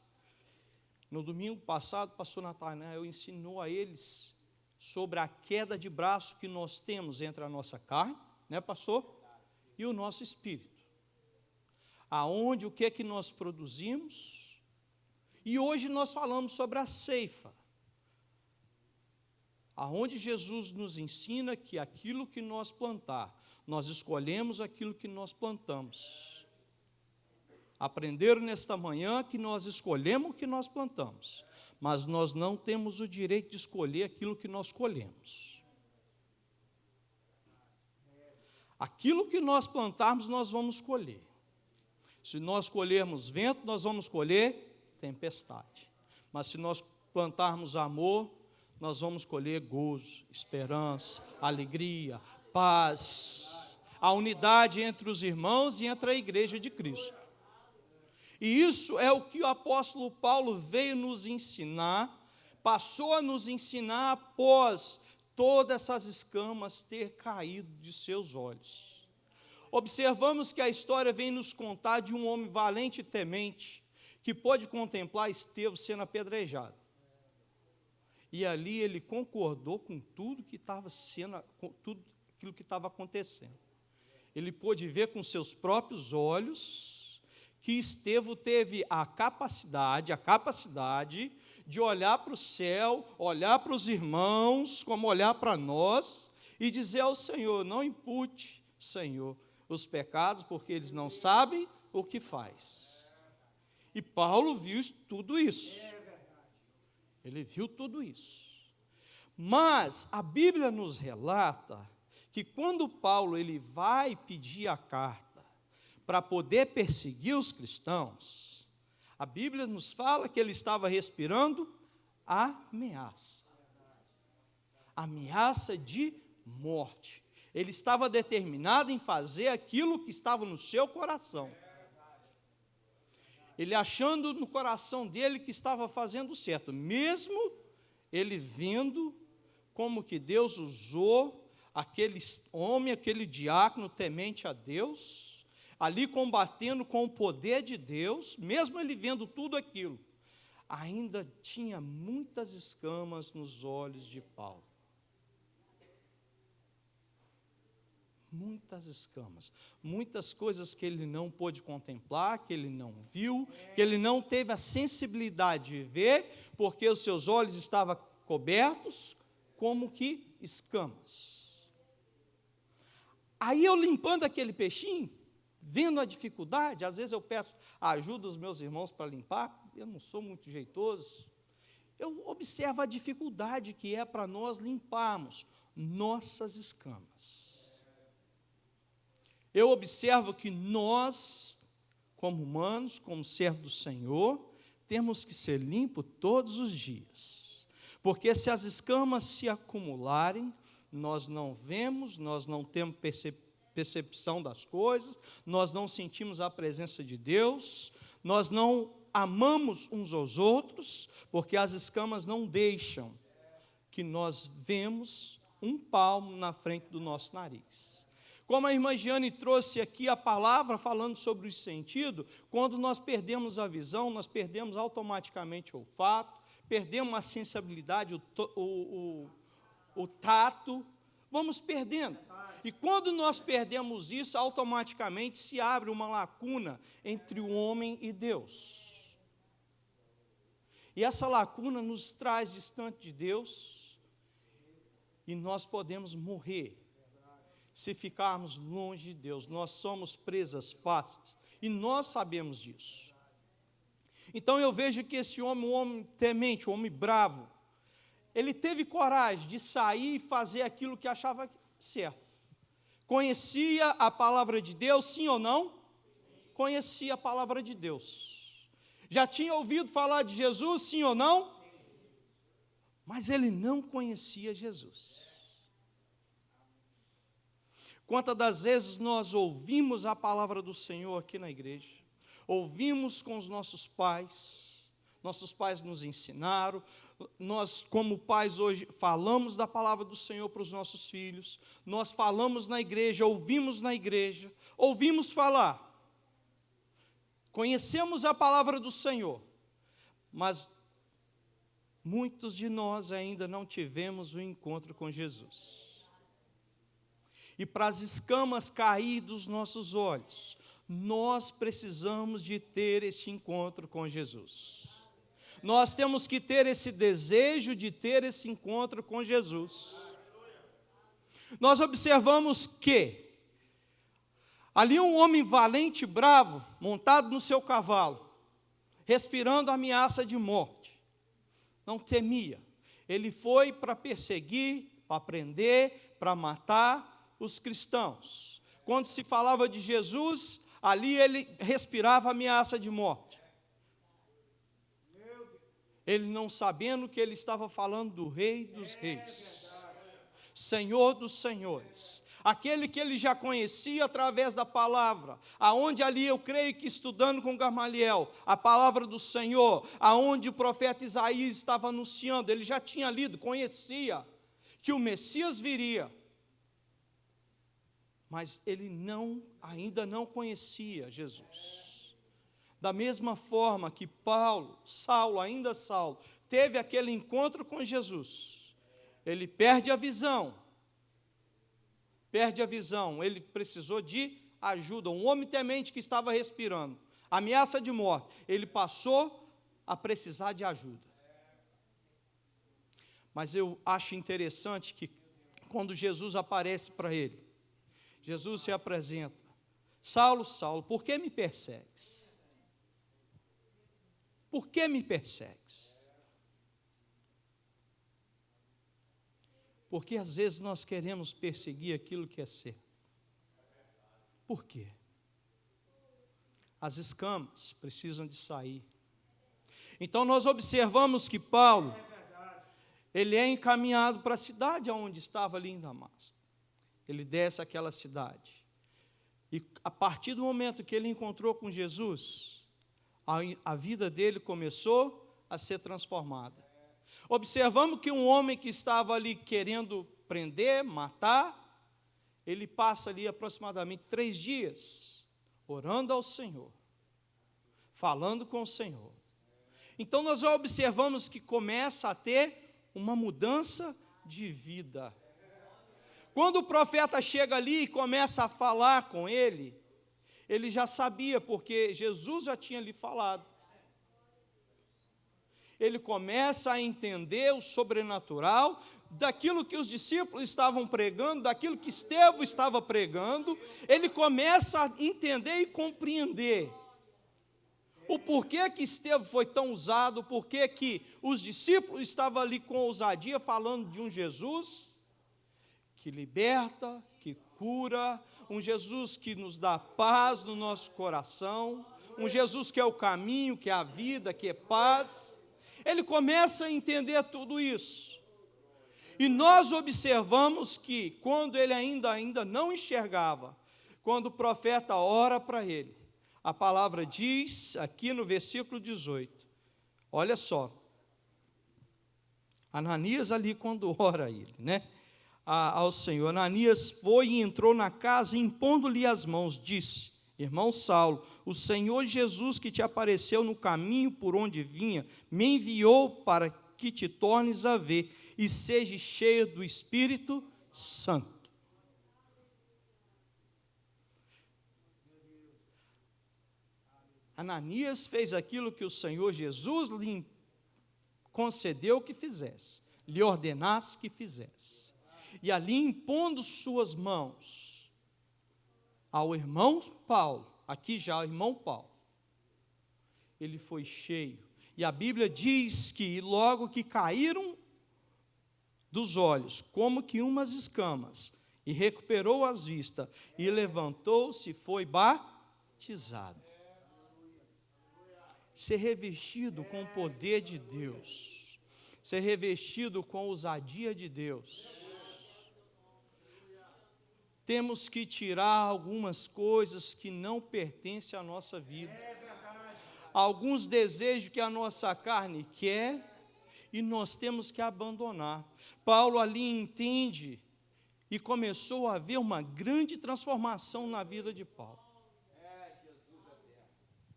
no domingo passado, o pastor Natanael ensinou a eles sobre a queda de braço que nós temos entre a nossa carne, né, pastor? E o nosso espírito. Aonde, o que é que nós produzimos, e hoje nós falamos sobre a ceifa, aonde Jesus nos ensina que aquilo que nós plantar, nós escolhemos aquilo que nós plantamos. Aprenderam nesta manhã que nós escolhemos o que nós plantamos, mas nós não temos o direito de escolher aquilo que nós colhemos. Aquilo que nós plantarmos, nós vamos colher. Se nós colhermos vento, nós vamos colher tempestade. Mas se nós plantarmos amor, nós vamos colher gozo, esperança, alegria, paz, a unidade entre os irmãos e entre a igreja de Cristo. E isso é o que o apóstolo Paulo veio nos ensinar, passou a nos ensinar após todas essas escamas ter caído de seus olhos. Observamos que a história vem nos contar de um homem valente e temente, que pôde contemplar Estevão sendo apedrejado. E ali ele concordou com tudo que estava sendo, com tudo aquilo que estava acontecendo. Ele pôde ver com seus próprios olhos que Estevão teve a capacidade de olhar para o céu, olhar para os irmãos, como olhar para nós, e dizer ao Senhor: não impute, Senhor, os pecados, porque eles não sabem o que faz. E Paulo viu tudo isso. Ele viu tudo isso. Mas a Bíblia nos relata que quando Paulo ele vai pedir a carta para poder perseguir os cristãos, a Bíblia nos fala que ele estava respirando ameaça. Ameaça de morte. Ele estava determinado em fazer aquilo que estava no seu coração. Ele achando no coração dele que estava fazendo certo, mesmo ele vendo como que Deus usou aquele homem, aquele diácono temente a Deus, ali combatendo com o poder de Deus, mesmo ele vendo tudo aquilo, ainda tinha muitas escamas nos olhos de Paulo. Muitas escamas, muitas coisas que ele não pôde contemplar, que ele não viu, que ele não teve a sensibilidade de ver, porque os seus olhos estavam cobertos como que escamas. Aí eu limpando aquele peixinho, vendo a dificuldade, às vezes eu peço a ajuda dos meus irmãos para limpar, eu não sou muito jeitoso, eu observo a dificuldade que é para nós limparmos nossas escamas. Eu observo que nós, como humanos, como servos do Senhor, temos que ser limpos todos os dias. Porque se as escamas se acumularem, nós não vemos, nós não temos percepção das coisas, nós não sentimos a presença de Deus, nós não amamos uns aos outros, porque as escamas não deixam que nós vemos um palmo na frente do nosso nariz. Como a irmã Giane trouxe aqui a palavra falando sobre o sentido, quando nós perdemos a visão, nós perdemos automaticamente o olfato, perdemos a sensibilidade, o tato, vamos perdendo. E quando nós perdemos isso, automaticamente se abre uma lacuna entre o homem e Deus. E essa lacuna nos traz distante de Deus, e nós podemos morrer se ficarmos longe de Deus. Nós somos presas fáceis, e nós sabemos disso. Então eu vejo que esse homem, um homem temente, um homem bravo, ele teve coragem de sair e fazer aquilo que achava certo. Conhecia a palavra de Deus, sim ou não? Conhecia a palavra de Deus. Já tinha ouvido falar de Jesus, sim ou não? Mas ele não conhecia Jesus. Quantas das vezes nós ouvimos a palavra do Senhor aqui na igreja, ouvimos com os nossos pais nos ensinaram, nós como pais hoje falamos da palavra do Senhor para os nossos filhos, nós falamos na igreja, ouvimos falar, conhecemos a palavra do Senhor, mas muitos de nós ainda não tivemos o encontro com Jesus. E para as escamas cair dos nossos olhos, nós precisamos de ter este encontro com Jesus. Nós temos que ter esse desejo de ter esse encontro com Jesus. Nós observamos que ali um homem valente e bravo, montado no seu cavalo, respirando ameaça de morte, não temia. Ele foi para perseguir, para prender, para matar os cristãos. Quando se falava de Jesus, ali ele respirava ameaça de morte. Ele não sabendo que ele estava falando do Rei dos Reis, Senhor dos Senhores, aquele que ele já conhecia através da palavra, aonde ali eu creio que estudando com Gamaliel, a palavra do Senhor, aonde o profeta Isaías estava anunciando, ele já tinha lido, conhecia que o Messias viria, mas ele ainda não conhecia Jesus. Da mesma forma que Saulo, teve aquele encontro com Jesus, ele perde a visão, ele precisou de ajuda, um homem temente que estava respirando, ameaça de morte, ele passou a precisar de ajuda. Mas eu acho interessante que quando Jesus aparece para ele, Jesus se apresenta: Saulo, Saulo, por que me persegues? Por que me persegues? Porque às vezes nós queremos perseguir aquilo que é certo. Por quê? As escamas precisam de sair. Então nós observamos que Paulo, ele é encaminhado para a cidade onde estava ali em Damasco. Ele desce aquela cidade. E a partir do momento que ele encontrou com Jesus, a vida dele começou a ser transformada. Observamos que um homem que estava ali querendo prender, matar, ele passa ali aproximadamente 3 dias, orando ao Senhor, falando com o Senhor. Então nós já observamos que começa a ter uma mudança de vida. Quando o profeta chega ali e começa a falar com ele, ele já sabia, porque Jesus já tinha lhe falado. Ele começa a entender o sobrenatural, daquilo que os discípulos estavam pregando, daquilo que Estevão estava pregando, ele começa a entender e compreender o porquê que Estevão foi tão usado, o porquê que os discípulos estavam ali com ousadia falando de um Jesus que liberta, que cura, um Jesus que nos dá paz no nosso coração, um Jesus que é o caminho, que é a vida, que é paz. Ele começa a entender tudo isso. E nós observamos que, quando ele ainda não enxergava, quando o profeta ora para ele, a palavra diz, aqui no versículo 18, olha só, Ananias ali quando ora ele, ao Senhor, Ananias foi e entrou na casa, impondo-lhe as mãos, disse: irmão Saulo, o Senhor Jesus que te apareceu no caminho por onde vinha, me enviou para que te tornes a ver e seja cheio do Espírito Santo. Ananias fez aquilo que o Senhor Jesus lhe concedeu que fizesse, lhe ordenasse que fizesse. E ali, impondo suas mãos ao irmão Paulo, aqui já o irmão Paulo, ele foi cheio. E a Bíblia diz que logo que caíram dos olhos, como que umas escamas, e recuperou as vistas, e levantou-se e foi batizado. Ser revestido com o poder de Deus, ser revestido com a ousadia de Deus. Temos que tirar algumas coisas que não pertencem à nossa vida. Alguns desejos que a nossa carne quer e nós temos que abandonar. Paulo ali entende e começou a haver uma grande transformação na vida de Paulo.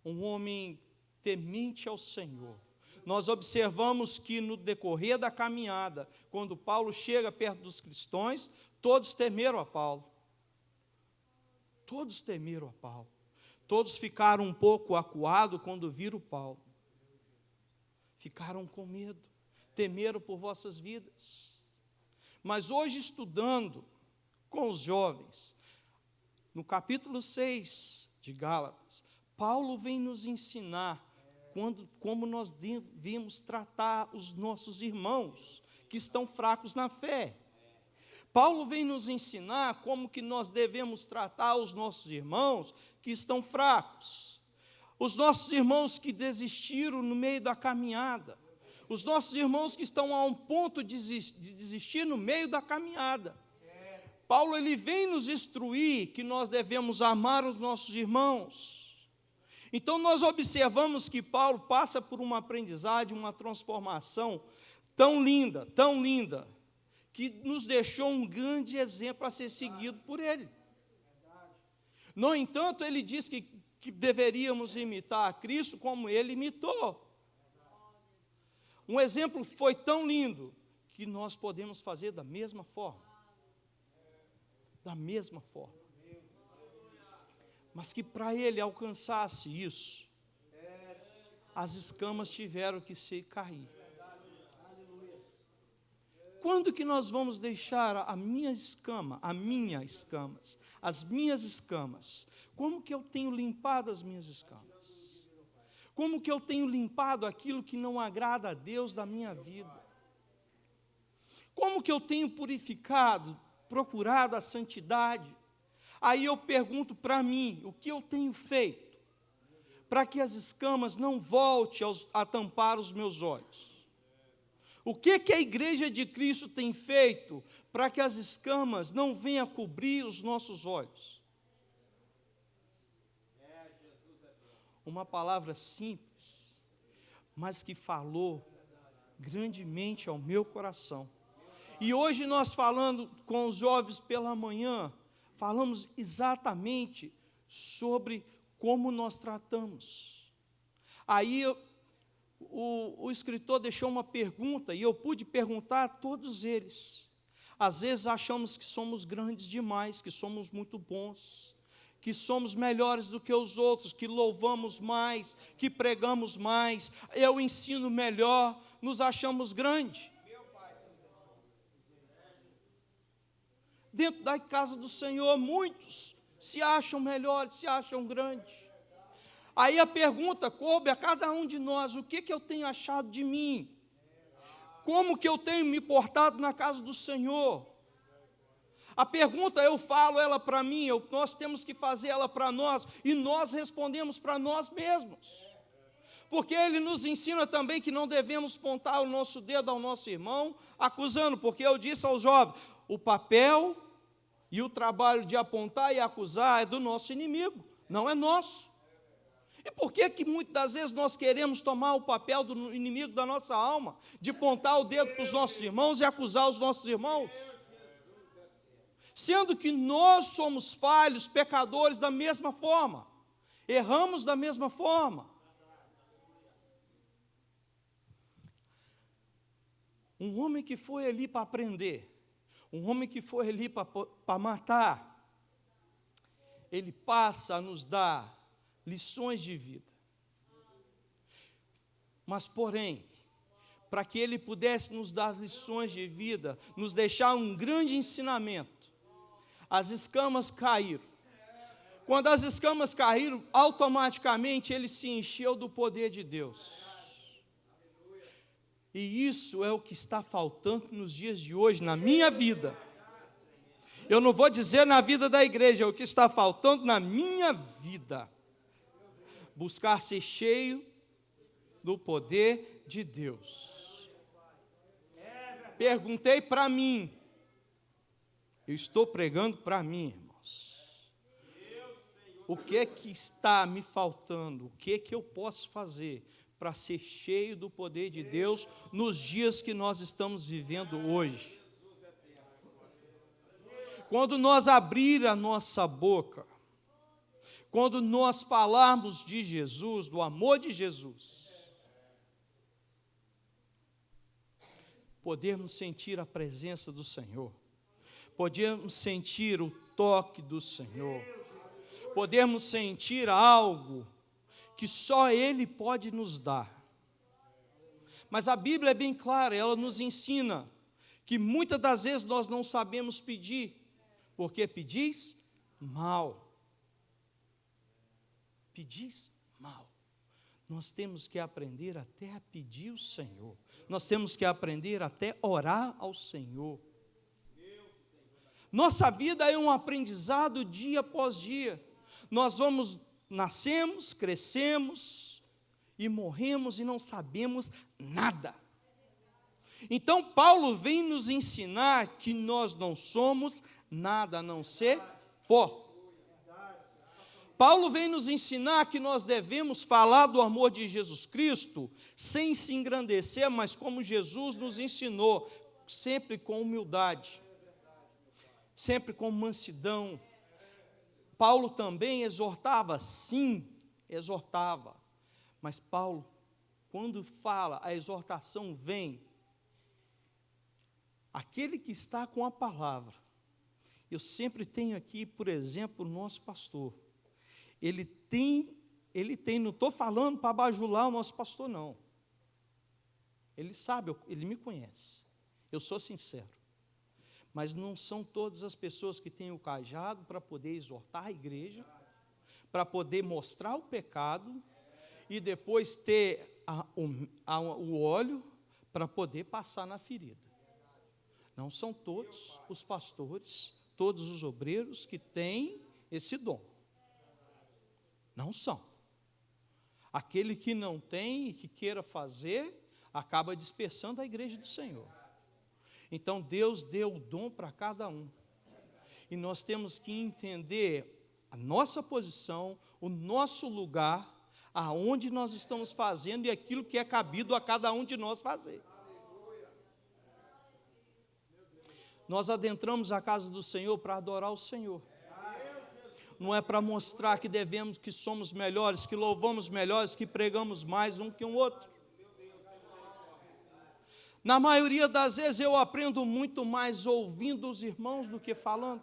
Um homem temente ao Senhor. Nós observamos que no decorrer da caminhada, quando Paulo chega perto dos cristãos, todos temeram a Paulo. Todos temeram a Paulo. Todos ficaram um pouco acuados quando viram Paulo. Ficaram com medo, temeram por vossas vidas. Mas hoje, estudando com os jovens, no capítulo 6 de Gálatas, Paulo vem nos ensinar como nós devemos tratar os nossos irmãos que estão fracos na fé. Paulo vem nos ensinar como que nós devemos tratar os nossos irmãos que estão fracos, os nossos irmãos que desistiram no meio da caminhada, os nossos irmãos que estão a um ponto de desistir no meio da caminhada. Paulo ele vem nos instruir que nós devemos amar os nossos irmãos. Então nós observamos que Paulo passa por uma aprendizagem, uma transformação tão linda, que nos deixou um grande exemplo a ser seguido por ele. No entanto, ele diz que deveríamos imitar a Cristo como ele imitou. Um exemplo foi tão lindo que nós podemos fazer da mesma forma. Da mesma forma. Mas que para ele alcançasse isso, as escamas tiveram que se cair. Quando que nós vamos deixar as minhas escamas? Como que eu tenho limpado as minhas escamas? Como que eu tenho limpado aquilo que não agrada a Deus da minha vida? Como que eu tenho purificado, procurado a santidade? Aí eu pergunto para mim, o que eu tenho feito para que as escamas não voltem a tampar os meus olhos? O que a Igreja de Cristo tem feito para que as escamas não venham cobrir os nossos olhos? Uma palavra simples, mas que falou grandemente ao meu coração. E hoje nós falando com os jovens pela manhã, falamos exatamente sobre como nós tratamos. Aí o escritor deixou uma pergunta, e eu pude perguntar a todos eles. Às vezes achamos que somos grandes demais, que somos muito bons, que somos melhores do que os outros, que louvamos mais, que pregamos mais, eu ensino melhor, nos achamos grandes. Dentro da casa do Senhor, muitos se acham melhores, se acham grandes. Aí a pergunta coube a cada um de nós: o que eu tenho achado de mim? Como que eu tenho me portado na casa do Senhor? A pergunta eu falo ela para mim, nós temos que fazer ela para nós, e nós respondemos para nós mesmos. Porque ele nos ensina também que não devemos apontar o nosso dedo ao nosso irmão, acusando, porque eu disse aos jovens, o papel e o trabalho de apontar e acusar é do nosso inimigo, não é nosso. E por que muitas das vezes nós queremos tomar o papel do inimigo da nossa alma, de apontar o dedo para os nossos irmãos e acusar os nossos irmãos? Sendo que nós somos falhos, pecadores da mesma forma, erramos da mesma forma. Um homem que foi ali para aprender, um homem que foi ali para matar, ele passa a nos dar lições de vida. Mas, porém, para que ele pudesse nos dar lições de vida, nos deixar um grande ensinamento, as escamas caíram. Quando as escamas caíram, automaticamente ele se encheu do poder de Deus. E isso é o que está faltando nos dias de hoje, na minha vida. Eu não vou dizer na vida da igreja, é o que está faltando na minha vida. Buscar ser cheio do poder de Deus. Perguntei para mim, eu estou pregando para mim, irmãos. O que é que está me faltando? O que é que eu posso fazer para ser cheio do poder de Deus nos dias que nós estamos vivendo hoje? Quando nós abrir a nossa boca, quando nós falarmos de Jesus, do amor de Jesus, podemos sentir a presença do Senhor, podemos sentir o toque do Senhor, podemos sentir algo que só Ele pode nos dar. Mas a Bíblia é bem clara, ela nos ensina que muitas das vezes nós não sabemos pedir, porque pedis mal. Pedis mal. Nós temos que aprender até a pedir o Senhor. Nós temos que aprender até orar ao Senhor. Nossa vida é um aprendizado dia após dia. Nós nascemos, crescemos e morremos e não sabemos nada. Então, Paulo vem nos ensinar que nós não somos nada a não ser pó. Paulo vem nos ensinar que nós devemos falar do amor de Jesus Cristo sem se engrandecer, mas como Jesus nos ensinou, sempre com humildade, sempre com mansidão. Paulo também exortava, sim, exortava. Mas Paulo, quando fala, a exortação vem. Aquele que está com a palavra, eu sempre tenho aqui, por exemplo, o nosso pastor. Ele tem, não estou falando para bajular o nosso pastor, não. Ele sabe, ele me conhece. Eu sou sincero. Mas não são todas as pessoas que têm o cajado para poder exortar a igreja, para poder mostrar o pecado e depois ter o óleo para poder passar na ferida. Não são todos os pastores, todos os obreiros que têm esse dom. Não são. Aquele que não tem e que queira fazer, acaba dispersando a igreja do Senhor. Então, Deus deu o dom para cada um. E nós temos que entender a nossa posição, o nosso lugar, aonde nós estamos fazendo e aquilo que é cabido a cada um de nós fazer. Nós adentramos a casa do Senhor para adorar o Senhor. Não é para mostrar que devemos, que somos melhores, que louvamos melhores, que pregamos mais um que um outro. Na maioria das vezes eu aprendo muito mais ouvindo os irmãos do que falando.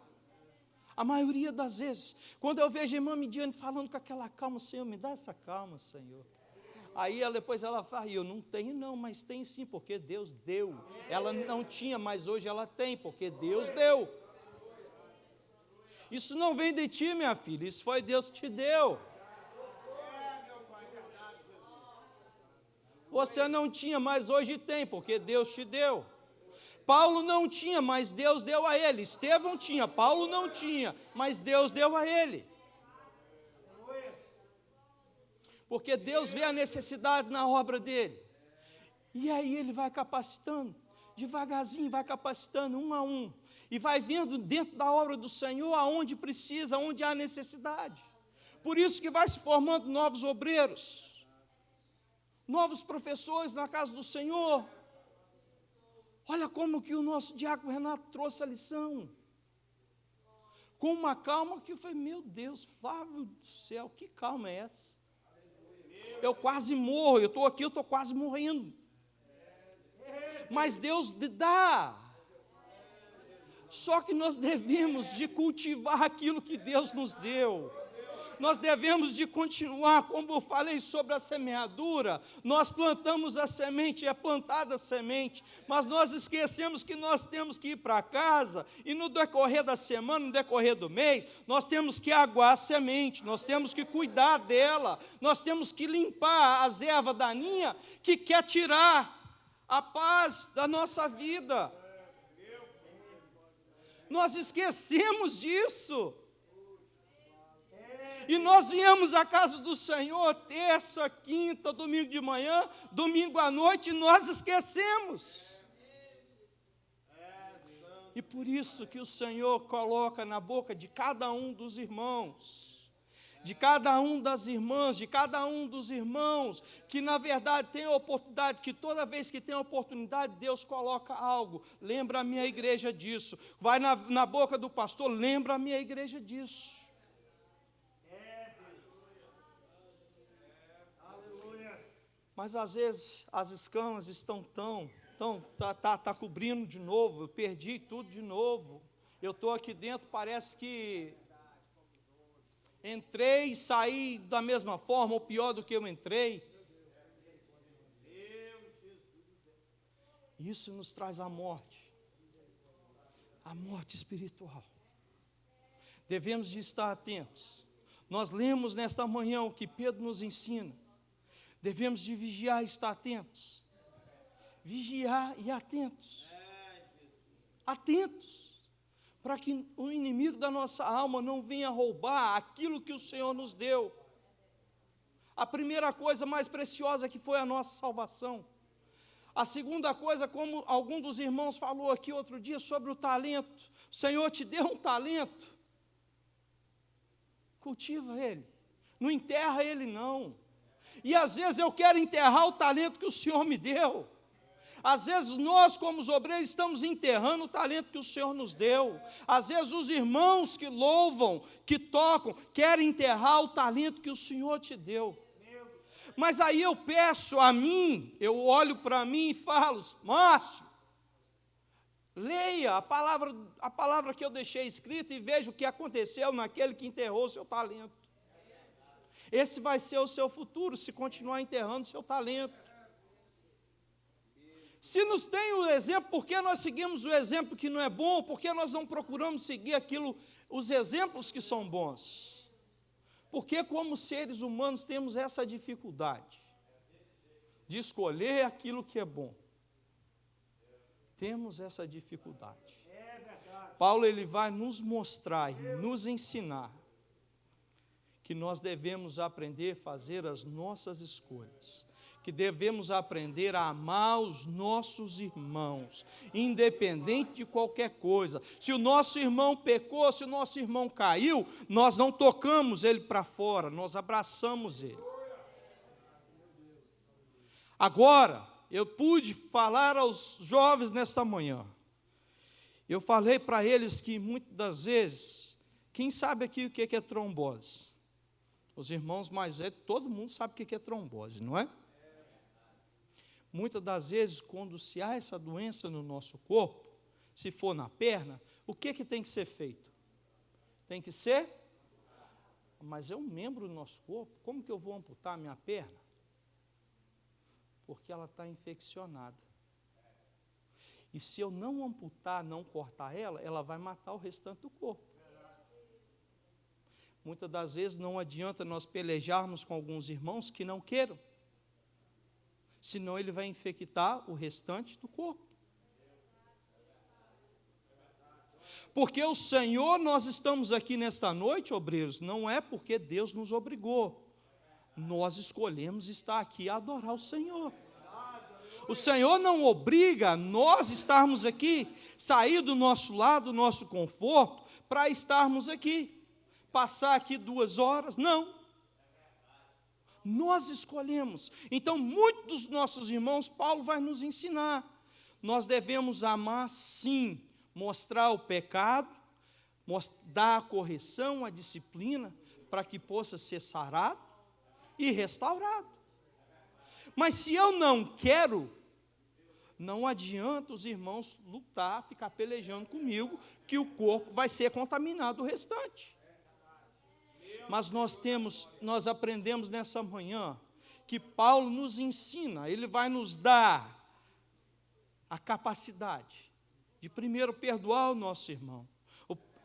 A maioria das vezes. Quando eu vejo a irmã Midiane falando com aquela calma, Senhor, me dá essa calma, Senhor. Aí depois ela fala, eu não tenho não, mas tem sim, porque Deus deu. Ela não tinha, mas hoje ela tem, porque Deus deu. Isso não vem de ti, minha filha, isso foi Deus que te deu. Você não tinha, mas hoje tem, porque Deus te deu. Paulo não tinha, mas Deus deu a ele. Estevão tinha, Paulo não tinha, mas Deus deu a ele. Porque Deus vê a necessidade na obra dele. E aí ele vai capacitando, devagarzinho, vai capacitando um a um. E vai vendo dentro da obra do Senhor aonde precisa, aonde há necessidade. Por isso que vai se formando novos obreiros, novos professores na casa do Senhor. Olha como que o nosso diácono Renato trouxe a lição. Com uma calma que eu falei, meu Deus, Flávio do céu, que calma é essa? Eu quase morro, eu estou aqui, eu estou quase morrendo. Mas Deus dá. Só que nós devemos de cultivar aquilo que Deus nos deu. Nós devemos de continuar, como eu falei sobre a semeadura, nós plantamos a semente, é plantada a semente, mas nós esquecemos que nós temos que ir para casa, e no decorrer da semana, no decorrer do mês, nós temos que aguar a semente, nós temos que cuidar dela, nós temos que limpar as ervas daninhas que quer tirar a paz da nossa vida. Nós esquecemos disso. E nós viemos à casa do Senhor terça, quinta, domingo de manhã, domingo à noite, e nós esquecemos. E por isso que o Senhor coloca na boca de cada um dos irmãos, de cada um das irmãs, de cada um dos irmãos, que na verdade tem a oportunidade, que toda vez que tem a oportunidade, Deus coloca algo. Lembra a minha igreja disso. Vai na boca do pastor, lembra a minha igreja disso. Mas às vezes as escamas estão tá cobrindo de novo, eu perdi tudo de novo. Eu estou aqui dentro, parece que entrei e saí da mesma forma, ou pior do que eu entrei. Isso nos traz a morte espiritual. Devemos de estar atentos. Nós lemos nesta manhã o que Pedro nos ensina. Devemos de vigiar e estar atentos. Vigiar e atentos. Atentos. para que o inimigo da nossa alma não venha roubar aquilo que o Senhor nos deu. A primeira coisa mais preciosa que foi a nossa salvação. A segunda coisa, como algum dos irmãos falou aqui outro dia sobre o talento. O Senhor te deu um talento. Cultiva ele. Não enterra ele, não. E às vezes eu quero enterrar o talento que o Senhor me deu. Às vezes nós, como os obreiros, estamos enterrando o talento que o Senhor nos deu. Às vezes os irmãos que louvam, que tocam, querem enterrar o talento que o Senhor te deu. Mas aí eu peço a mim, eu olho para mim e falo: Márcio, leia a palavra que eu deixei escrita e veja o que aconteceu naquele que enterrou o seu talento. Esse vai ser o seu futuro, se continuar enterrando o seu talento. Se nos tem o exemplo, por que nós seguimos o exemplo que não é bom? Por que nós não procuramos seguir os exemplos que são bons? Porque como seres humanos temos essa dificuldade de escolher aquilo que é bom. Temos essa dificuldade. Paulo ele vai nos mostrar e nos ensinar que nós devemos aprender a fazer as nossas escolhas, que devemos aprender a amar os nossos irmãos, independente de qualquer coisa. Se o nosso irmão pecou, se o nosso irmão caiu, nós não tocamos ele para fora, nós abraçamos ele. Agora, eu pude falar aos jovens nesta manhã. Eu falei para eles que muitas das vezes, quem sabe aqui o que é trombose? Os irmãos mais velhos, todo mundo sabe o que é trombose, não é? Muitas das vezes, quando se há essa doença no nosso corpo, se for na perna, o que tem que ser feito? Tem que ser? Mas é um membro do nosso corpo, como que eu vou amputar a minha perna? Porque ela está infeccionada. E se eu não amputar, não cortar ela, ela vai matar o restante do corpo. Muitas das vezes não adianta nós pelejarmos com alguns irmãos que não queiram, senão ele vai infectar o restante do corpo. Porque o Senhor, nós estamos aqui nesta noite, obreiros, não é porque Deus nos obrigou. Nós escolhemos estar aqui a adorar o Senhor. O Senhor não obriga nós estarmos aqui, sair do nosso lado, do nosso conforto, para estarmos aqui, passar aqui 2 horas, não. Nós escolhemos. Então, muitos dos nossos irmãos, Paulo vai nos ensinar. Nós devemos amar, sim, mostrar o pecado, dar a correção, a disciplina, para que possa ser sarado e restaurado. Mas se eu não quero, não adianta os irmãos lutar, ficar pelejando comigo, que o corpo vai ser contaminado o restante. Mas nós aprendemos nessa manhã que Paulo nos ensina, ele vai nos dar a capacidade de primeiro perdoar o nosso irmão,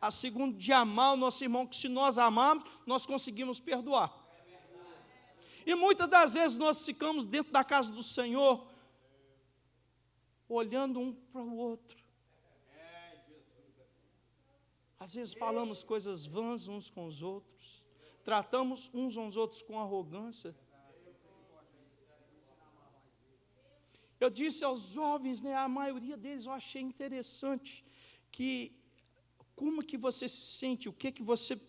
a segundo de amar o nosso irmão, que se nós amarmos, nós conseguimos perdoar. E muitas das vezes nós ficamos dentro da casa do Senhor, olhando um para o outro. Às vezes falamos coisas vãs uns com os outros, tratamos uns aos outros com arrogância. Eu disse aos jovens, né, a maioria deles, eu achei interessante, que como que você se sente, o que você...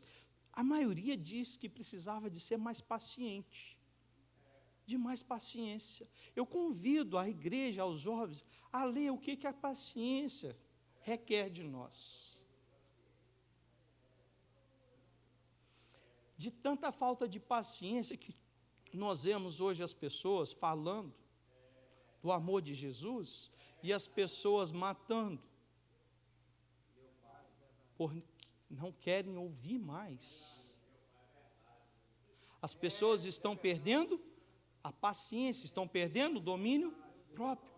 A maioria disse que precisava de ser mais paciente, de mais paciência. Eu convido a igreja, aos jovens, a ler o que a paciência requer de nós. De tanta falta de paciência que nós vemos hoje as pessoas falando do amor de Jesus e as pessoas matando, porque não querem ouvir mais. As pessoas estão perdendo a paciência, estão perdendo o domínio próprio.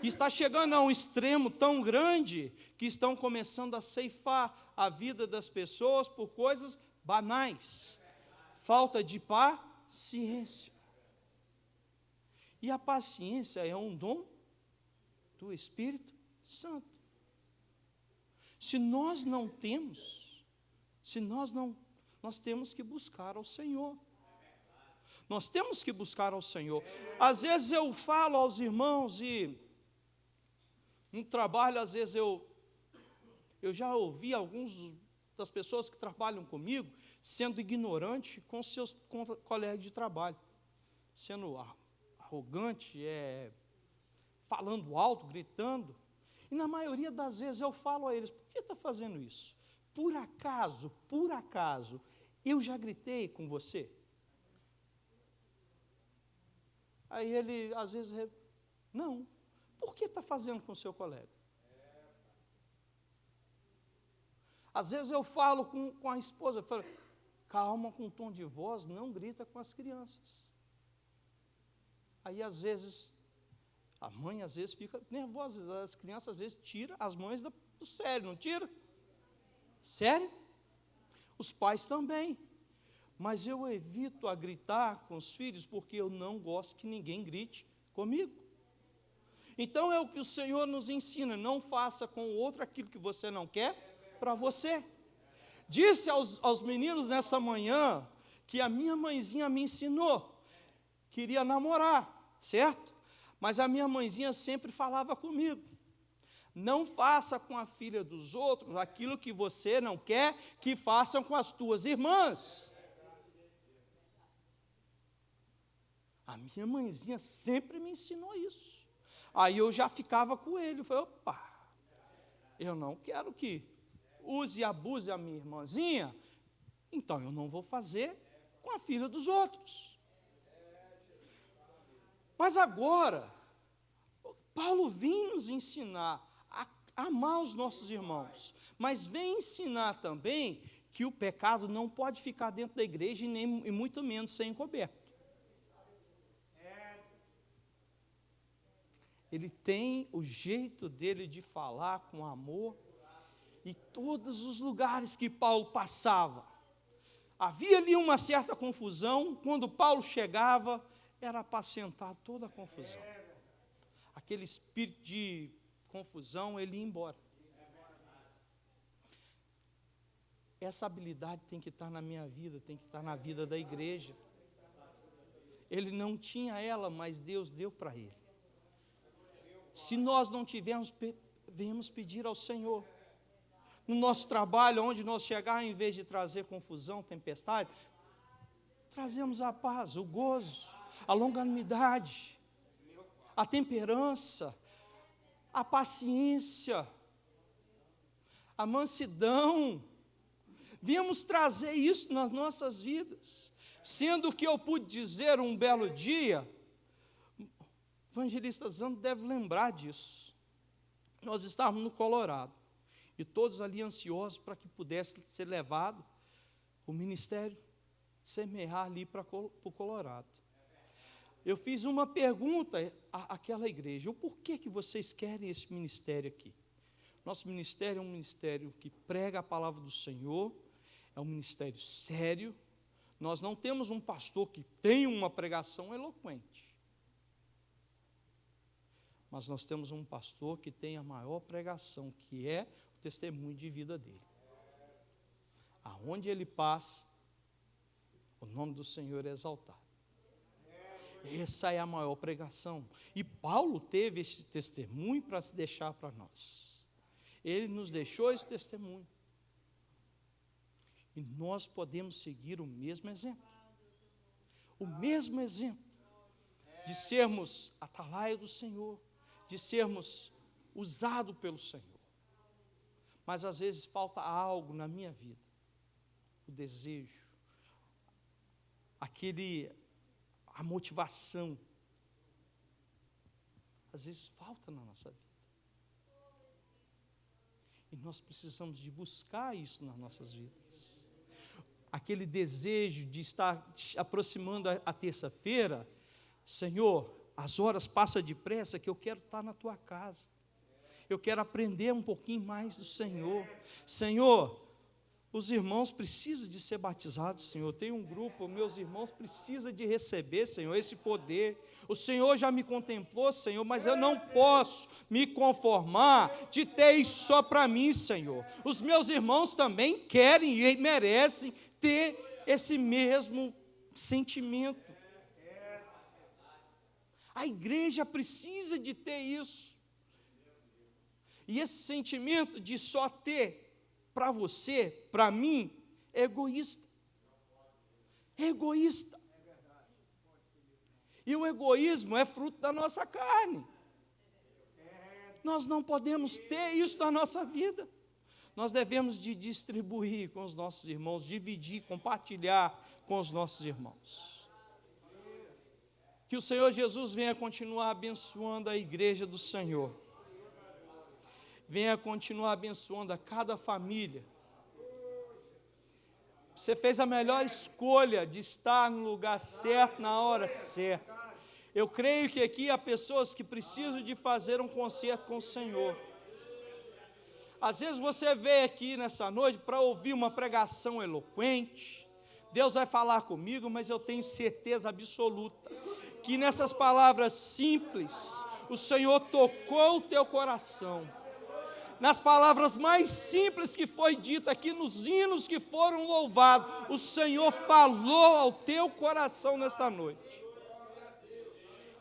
Está chegando a um extremo tão grande que estão começando a ceifar a vida das pessoas por coisas banais. Falta de paciência. E a paciência é um dom do Espírito Santo. Se nós não temos, nós temos que buscar ao Senhor. Nós temos que buscar ao Senhor. Às vezes eu falo aos irmãos e no trabalho, às vezes eu já ouvi alguns das pessoas que trabalham comigo sendo ignorante com seus colegas de trabalho, sendo arrogante, falando alto, gritando. E na maioria das vezes eu falo a eles: por que está fazendo isso? Por acaso, eu já gritei com você? Aí ele, às vezes, não. Por que está fazendo com o seu colega? Às vezes eu falo com a esposa, eu falo: calma, com tom de voz, não grita com as crianças. Aí, às vezes, a mãe, às vezes, fica nervosa, as crianças, às vezes, tiram as mães do sério, não tira? Sério? Os pais também. Mas eu evito a gritar com os filhos, porque eu não gosto que ninguém grite comigo. Então, é o que o Senhor nos ensina: não faça com o outro aquilo que você não quer para você. Disse aos meninos nessa manhã que a minha mãezinha me ensinou, queria namorar, certo? Mas a minha mãezinha sempre falava comigo: não faça com a filha dos outros aquilo que você não quer que façam com as tuas irmãs. A minha mãezinha sempre me ensinou isso. Aí eu já ficava com ele, eu falei: opa, eu não quero que use e abuse a minha irmãzinha, então eu não vou fazer com a filha dos outros. Mas agora, Paulo vem nos ensinar a amar os nossos irmãos, mas vem ensinar também que o pecado não pode ficar dentro da igreja e muito menos ser encoberto. Ele tem o jeito dele de falar com amor, e todos os lugares que Paulo passava, havia ali uma certa confusão. Quando Paulo chegava, era apacentar toda a confusão. Aquele espírito de confusão, ele ia embora. Essa habilidade tem que estar na minha vida, tem que estar na vida da igreja. Ele não tinha ela, mas Deus deu para ele. Se nós não tivermos, venhamos pedir ao Senhor. No nosso trabalho, onde nós chegar, em vez de trazer confusão, tempestade, trazemos a paz, o gozo, a longanimidade, a temperança, a paciência, a mansidão. Viemos trazer isso nas nossas vidas. Sendo que eu pude dizer um belo dia, o evangelista Zando deve lembrar disso. Nós estávamos no Colorado, e todos ali ansiosos para que pudesse ser levado o ministério, semear ali para o Colorado. Eu fiz uma pergunta àquela igreja: o porquê que vocês querem esse ministério aqui? Nosso ministério é um ministério que prega a palavra do Senhor, é um ministério sério. Nós não temos um pastor que tem uma pregação eloquente, mas nós temos um pastor que tem a maior pregação, que é o testemunho de vida dele. Aonde ele passa, o nome do Senhor é exaltado. Essa é a maior pregação. E Paulo teve esse testemunho para se deixar para nós. Ele nos deixou esse testemunho. E nós podemos seguir o mesmo exemplo. O mesmo exemplo de sermos atalaia do Senhor, de sermos usados pelo Senhor. Mas às vezes falta algo na minha vida. O desejo, a motivação. Às vezes falta na nossa vida. E nós precisamos de buscar isso nas nossas vidas. Aquele desejo de estar aproximando a terça-feira: Senhor, as horas passam depressa, que eu quero estar na tua casa. Eu quero aprender um pouquinho mais do Senhor. Senhor, Os irmãos precisam de ser batizados, Senhor. Tem um grupo, meus irmãos precisam de receber, Senhor, esse poder. O Senhor já me contemplou, Senhor, mas eu não posso me conformar de ter isso só para mim, Senhor. Os meus irmãos também querem e merecem ter esse mesmo sentimento. A igreja precisa de ter isso. E esse sentimento de só ter para você, para mim, é egoísta. É egoísta. E o egoísmo é fruto da nossa carne. Nós não podemos ter isso na nossa vida. Nós devemos de distribuir com os nossos irmãos, dividir, compartilhar com os nossos irmãos. Que o Senhor Jesus venha continuar abençoando a igreja do Senhor. Venha continuar abençoando a cada família. Você fez a melhor escolha de estar no lugar certo, na hora certa. Eu creio que aqui há pessoas que precisam de fazer um concerto com o Senhor. Às vezes você veio aqui nessa noite para ouvir uma pregação eloquente. Deus vai falar comigo, mas eu tenho certeza absoluta que nessas palavras simples, o Senhor tocou o teu coração. Nas palavras mais simples que foi dita aqui, nos hinos que foram louvados, o Senhor falou ao teu coração nesta noite.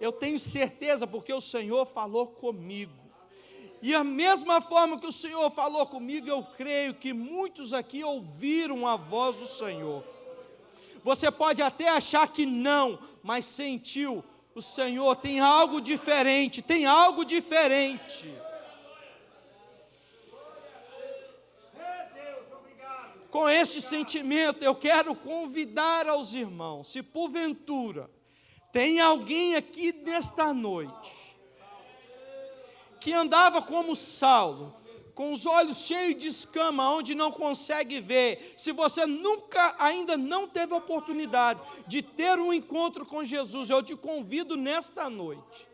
Eu tenho certeza, porque o Senhor falou comigo. E a mesma forma que o Senhor falou comigo, eu creio que muitos aqui ouviram a voz do Senhor. Você pode até achar que não, mas sentiu, o Senhor tem algo diferente, tem algo diferente. Com este sentimento, eu quero convidar aos irmãos, se porventura tem alguém aqui nesta noite que andava como Saulo, com os olhos cheios de escama, onde não consegue ver, se você ainda não teve a oportunidade de ter um encontro com Jesus, eu te convido nesta noite.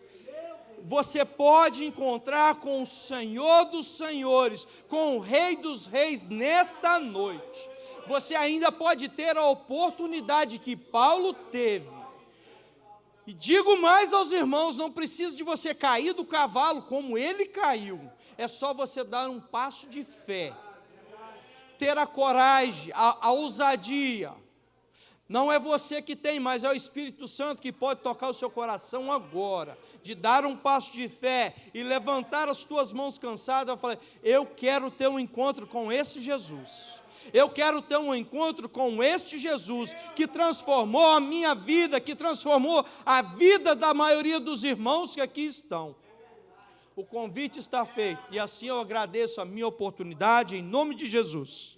Você pode encontrar com o Senhor dos Senhores, com o Rei dos Reis nesta noite. Você ainda pode ter a oportunidade que Paulo teve. E digo mais aos irmãos, não precisa de você cair do cavalo como ele caiu. É só você dar um passo de fé. Ter a coragem, a ousadia. Não é você que tem, mas é o Espírito Santo que pode tocar o seu coração agora, de dar um passo de fé e levantar as tuas mãos cansadas e falar, eu quero ter um encontro com esse Jesus. Eu quero ter um encontro com este Jesus, que transformou a minha vida, que transformou a vida da maioria dos irmãos que aqui estão. O convite está feito, e assim eu agradeço a minha oportunidade, em nome de Jesus.